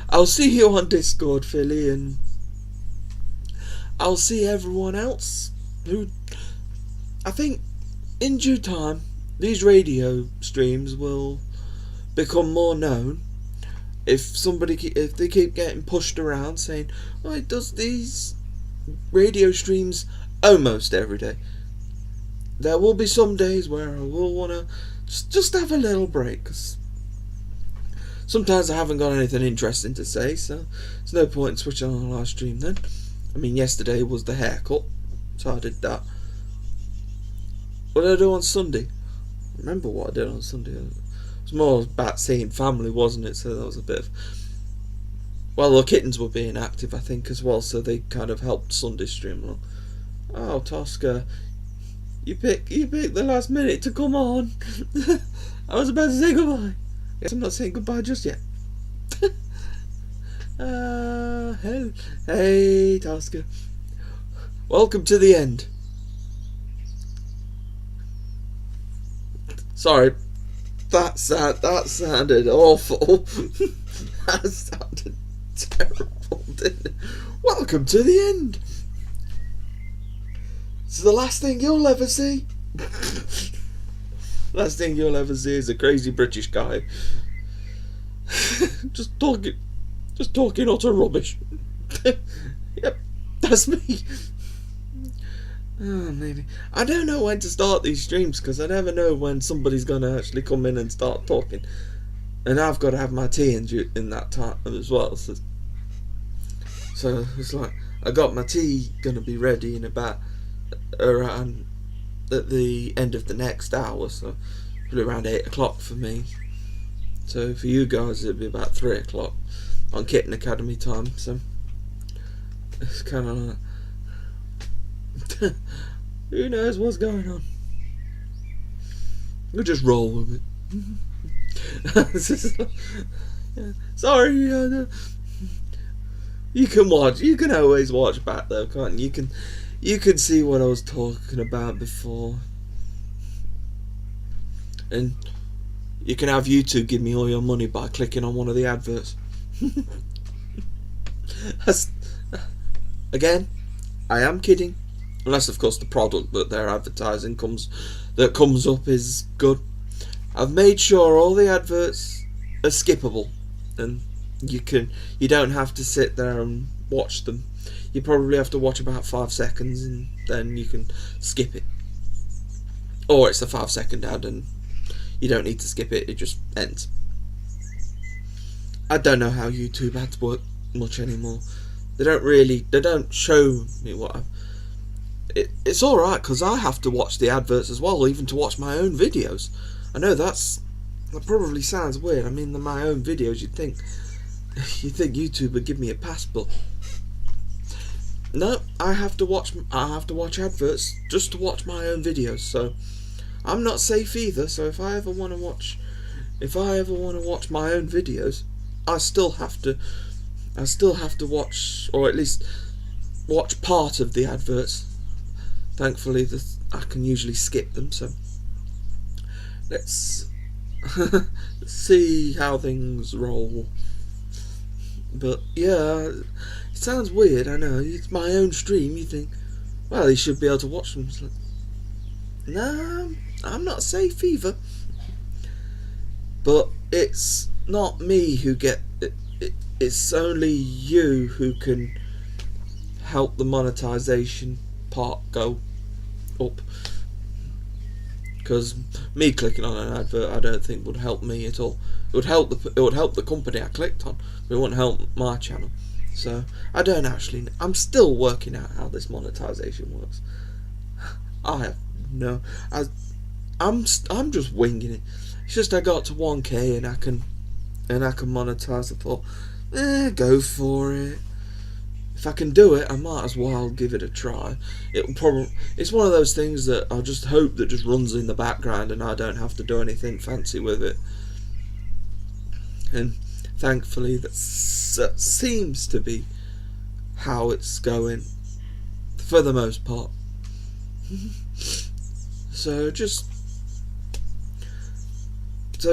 I'll see you on Discord, Philly, and I'll see everyone else who, I think in due time, these radio streams will become more known. If they keep getting pushed around saying, well, it does these radio streams almost every day. There will be some days where I will want to just have a little break, because sometimes I haven't got anything interesting to say, so there's no point in switching on a live stream then. I mean, yesterday was the haircut, so I did that. What did I do on Sunday? I remember what I did on Sunday. It was more about seeing family, wasn't it? So that was a bit of... Well, the kittens were being active, I think, as well, so they kind of helped Sunday stream along. Oh, Tosca. You pick the last minute to come on. I was about to say goodbye. Guess I'm not saying goodbye just yet. Hey, Tasker. Welcome to the end. Sorry, that sounded awful. That sounded terrible, didn't it? Welcome to the end. It's the last thing you'll ever see. Last thing you'll ever see is a crazy British guy just talking utter rubbish. Yep, that's me. Oh, maybe. I don't know when to start these streams because I never know when somebody's going to actually come in and start talking. And I've got to have my tea in that time as well. So it's like, I got my tea going to be ready in about around at the end of the next hour. So probably around 8 o'clock for me. So for you guys it'd be about 3 o'clock on Kitten Academy time. So it's kind of like... who knows what's going on? We'll just roll with it. Sorry, you can always watch back though, can't you? You can see what I was talking about before, and you can have YouTube give me all your money by clicking on one of the adverts. Again, I am kidding. Unless, of course, the product that they're advertising comes up is good. I've made sure all the adverts are skippable, and you don't have to sit there and watch them. You probably have to watch about 5 seconds, and then you can skip it. Or it's a 5-second ad, and you don't need to skip it. It just ends. I don't know how YouTube ads work much anymore. They don't show me what it's alright because I have to watch the adverts as well, even to watch my own videos. I know that probably sounds weird. I mean, my own videos, you'd think YouTube would give me a pass, but no, I have to watch adverts just to watch my own videos. So I'm not safe either. So if I ever want to watch my own videos, I still have to watch, or at least watch part of the adverts. Thankfully, I can usually skip them, so let's see how things roll. But yeah, it sounds weird, I know. It's my own stream. You think, well, you should be able to watch them. It's like, nah, I'm not safe either. But it's not me who get it. It's only you who can help the monetization part go up, because me clicking on an advert I don't think would help me at all. It would help the company I clicked on, but it wouldn't help my channel. So I don't actually. I'm still working out how this monetization works. I have no. I'm just winging it. It's just I got to 1K and I can monetize. I thought, go for it. If I can do it, I might as well give it a try. It's one of those things that I just hope that just runs in the background and I don't have to do anything fancy with it. And thankfully that seems to be how it's going for the most part. So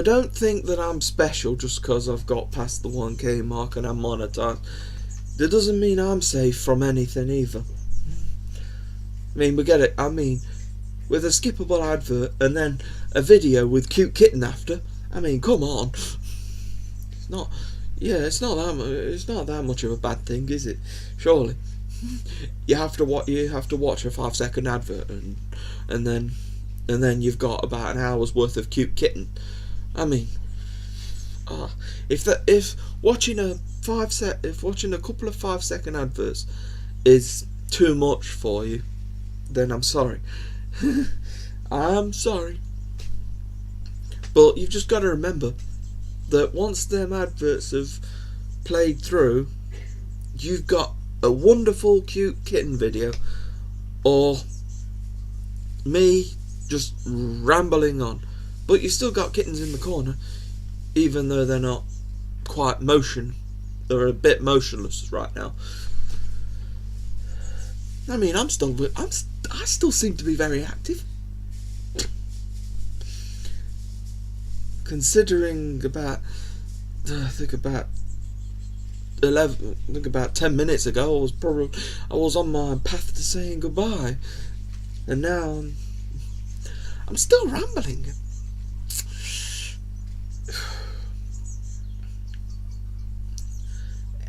don't think that I'm special just because I've got past the 1K mark and I'm monetized. That doesn't mean I'm safe from anything either. I mean, we get it. I mean, with a skippable advert and then a video with cute kitten after. I mean, come on. It's not that much of a bad thing, is it? Surely. You have to watch a 5-second advert and then you've got about an hour's worth of cute kitten. I mean, if watching a couple of 5-second adverts is too much for you, then I'm sorry. I'm sorry. But you've just got to remember that once them adverts have played through, you've got a wonderful cute kitten video, or me just rambling on. But you still got Kittens in the corner, even though they're not quite they're a bit motionless right now. I mean, I still seem to be very active. Considering about 10 minutes ago, I was on my path to saying goodbye, and now I'm still rambling.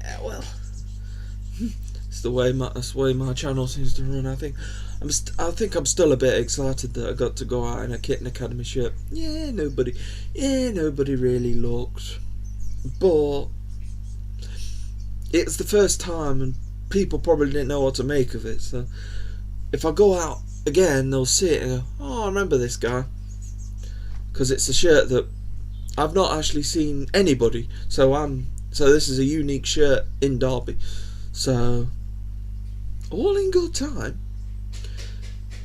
Yeah, well, that's the way my channel seems to run. I think I'm still a bit excited that I got to go out in a Kitten Academy shirt. Yeah, nobody really looked, but it's the first time, and people probably didn't know what to make of it. So if I go out again, they'll see it and go, "Oh, I remember this guy," because it's a shirt that I've not actually seen anybody. So this is a unique shirt in Derby. So all in good time.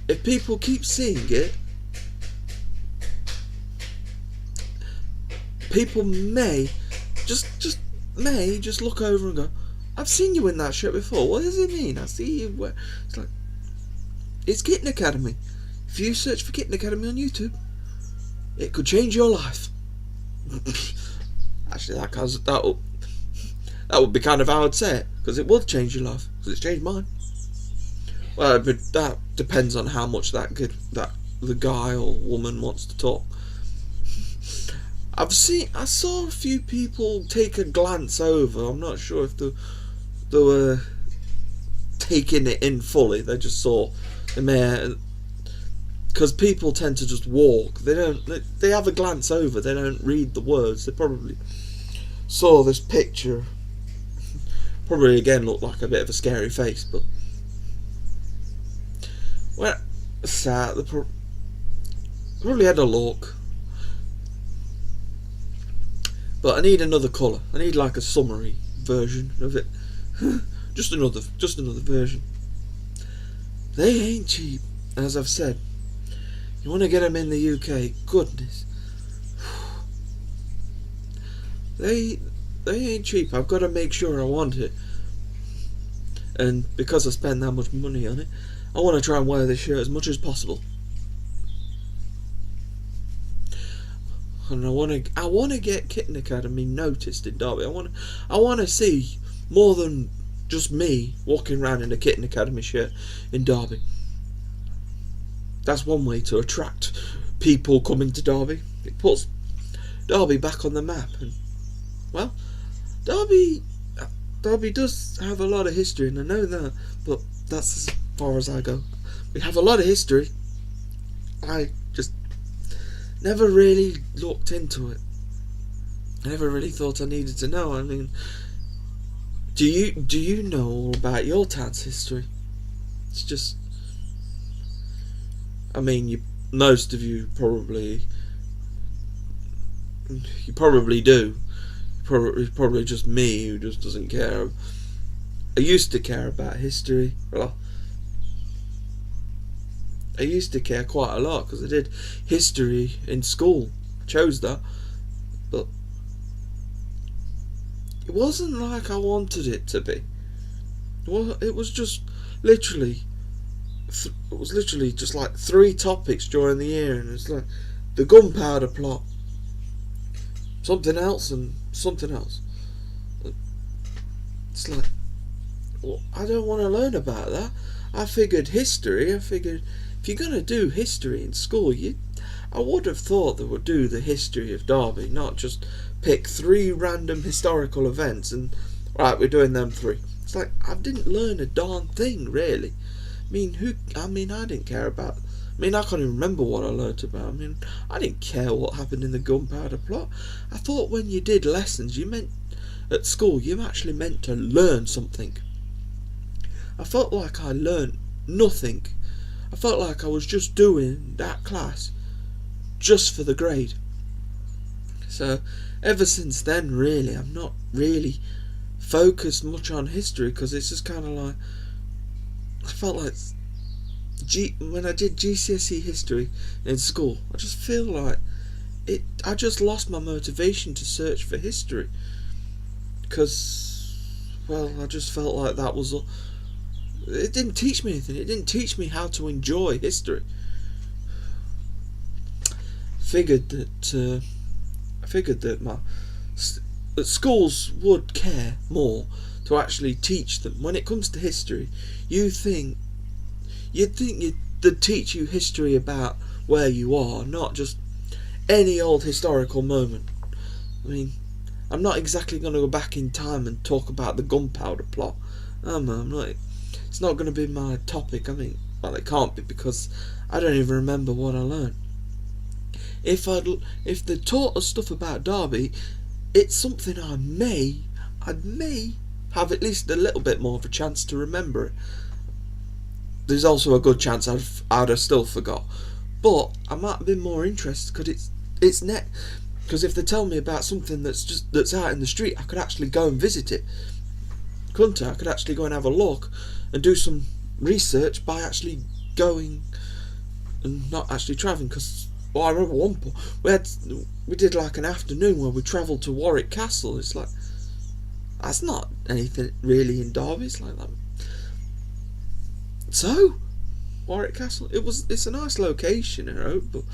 If people keep seeing it, people may just look over and go, "I've seen you in that shirt before. What does it mean? I see you wear." It's like, it's Kitten Academy. If you search for Kitten Academy on YouTube, it could change your life. Actually, that would be kind of how I'd say it, because it would change your life, because it's changed mine. Well, but that depends on how much that the guy or woman wants to talk. I saw a few people take a glance over. I'm not sure if they were taking it in fully. They just saw the mayor, because people tend to just walk. They have a glance over. They don't read the words. They probably saw this picture. Probably again looked like a bit of a scary face, but well, sad. They probably had a look. But I need another colour. I need like a summary version of it. just another version. They ain't cheap, as I've said. You want to get them in the UK? Goodness, they ain't cheap. I've got to make sure I want it, and because I spend that much money on it, I want to try and wear this shirt as much as possible. And I want to get Kitten Academy noticed in Derby. I want to see more than just me walking around in a Kitten Academy shirt in Derby. That's one way to attract people coming to Derby. It puts Derby back on the map. And well, Derby does have a lot of history, and I know that, but that's as far as I go. We have a lot of history. I just never really looked into it. I never really thought I needed to know. I mean, do you know all about your town's history? It's just, I mean, most of you probably do. Probably just me who just doesn't care. I used to care about history. Well, I used to care quite a lot because I did history in school. I chose that, but it wasn't like I wanted it to be. It was just literally, just like 3 topics during the year, and it's like the gunpowder plot, something else, and something else. It's like, well, I don't want to learn about that. I figured if you're going to do history in school, I would have thought they would do the history of Derby, not just pick 3 random historical events and, right, we're doing them 3. It's like, I didn't learn a darn thing, really. I didn't care about, I can't even remember what I learnt about. I didn't care what happened in the gunpowder plot. I thought when you did lessons, at school, you actually meant to learn something. I felt like I learnt nothing. I felt like I was just doing that class just for the grade. So ever since then, really, I'm not really focused much on history, because it's just kind of like, I felt like when I did GCSE history in school, I just feel like I just lost my motivation to search for history, because, well, I just felt like that was it didn't teach me anything. It didn't teach me how to enjoy history. Figured that that schools would care more to actually teach them. When it comes to history, you'd think they'd teach you history about where you are, not just any old historical moment. I mean, I'm not exactly going to go back in time and talk about the gunpowder plot. I'm not. It's not going to be my topic. I mean, well, it can't be, because I don't even remember what I learned. If they taught us stuff about Derby, it's something I may have at least a little bit more of a chance to remember it. There's also a good chance I'd have still forgot, but I might have been more interested because it's net. Because if they tell me about something that's out in the street, I could actually go and visit it, couldn't I? I could actually go and have a look and do some research by actually going and not actually travelling. Because, well, I remember one point we did like an afternoon where we travelled to Warwick Castle. It's like, that's not anything really in Derby. It's like that. So, Warwick Castle, it's a nice location, I hope, but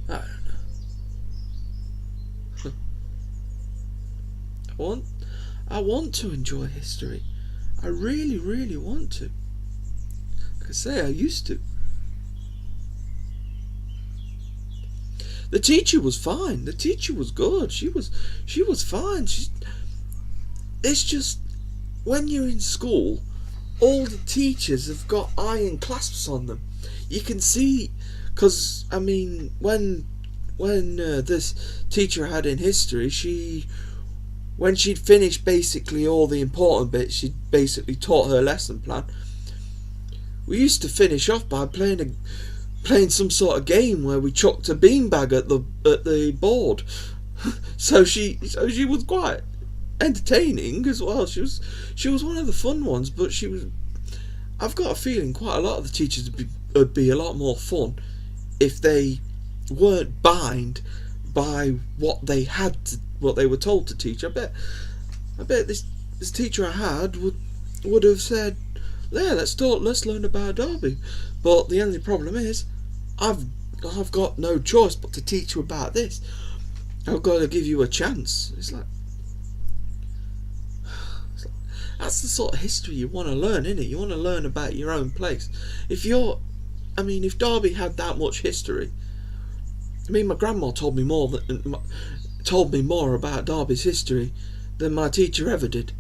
I don't know. I want to enjoy history. I really, really want to. Like I say, I used to. The teacher was fine. The teacher was good. She was fine. It's just, when you're in school, all the teachers have got iron clasps on them. You can see, because, I mean, when this teacher I had in history, when she'd finished basically all the important bits, she'd basically taught her lesson plan. We used to finish off by playing some sort of game where we chucked a beanbag at the board. so she was quite entertaining as well. She was one of the fun ones, but I've got a feeling quite a lot of the teachers would be a lot more fun if they weren't bound by what they were told to teach. I bet this teacher I had would have said, "Yeah, let's learn about Derby." But the only problem is, I've got no choice but to teach you about this. I've got to give you a chance. It's like that's the sort of history you want to learn, innit? You want to learn about your own place. If Derby had that much history, I mean, my grandma told me more about Derby's history than my teacher ever did.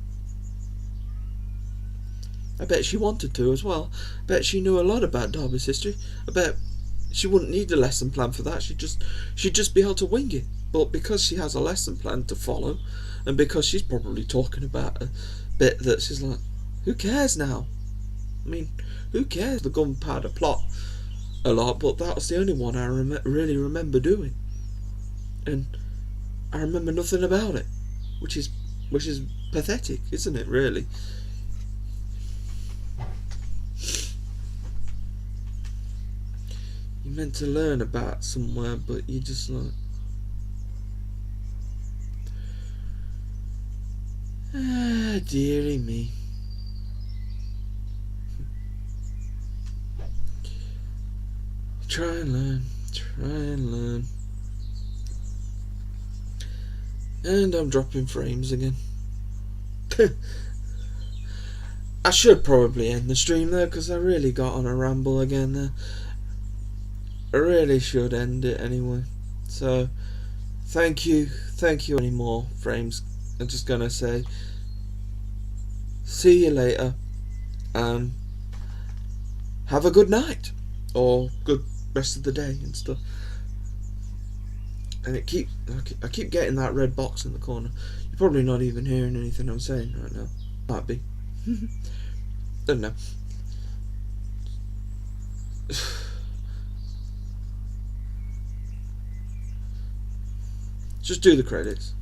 I bet she wanted to as well. I bet she knew a lot about Derby's history. I bet she wouldn't need a lesson plan for that. She'd just be able to wing it. But because she has a lesson plan to follow, and because she's probably talking about a bit that she's like, who cares now? I mean, who cares? The gunpowder plot a lot, but that was the only one I really remember doing, and I remember nothing about it, which is pathetic, isn't it? Really. You're meant to learn about somewhere, but you just like, dearie me. Try and learn. And I'm dropping frames again. I should probably end the stream though, because I really got on a ramble again there. I really should end it anyway. So, thank you. Any more frames? I'm just gonna say, see you later, and have a good night, or good rest of the day and stuff. And I keep getting that red box in the corner. You're probably not even hearing anything I'm saying right now. Might be. Don't know. Just do the credits.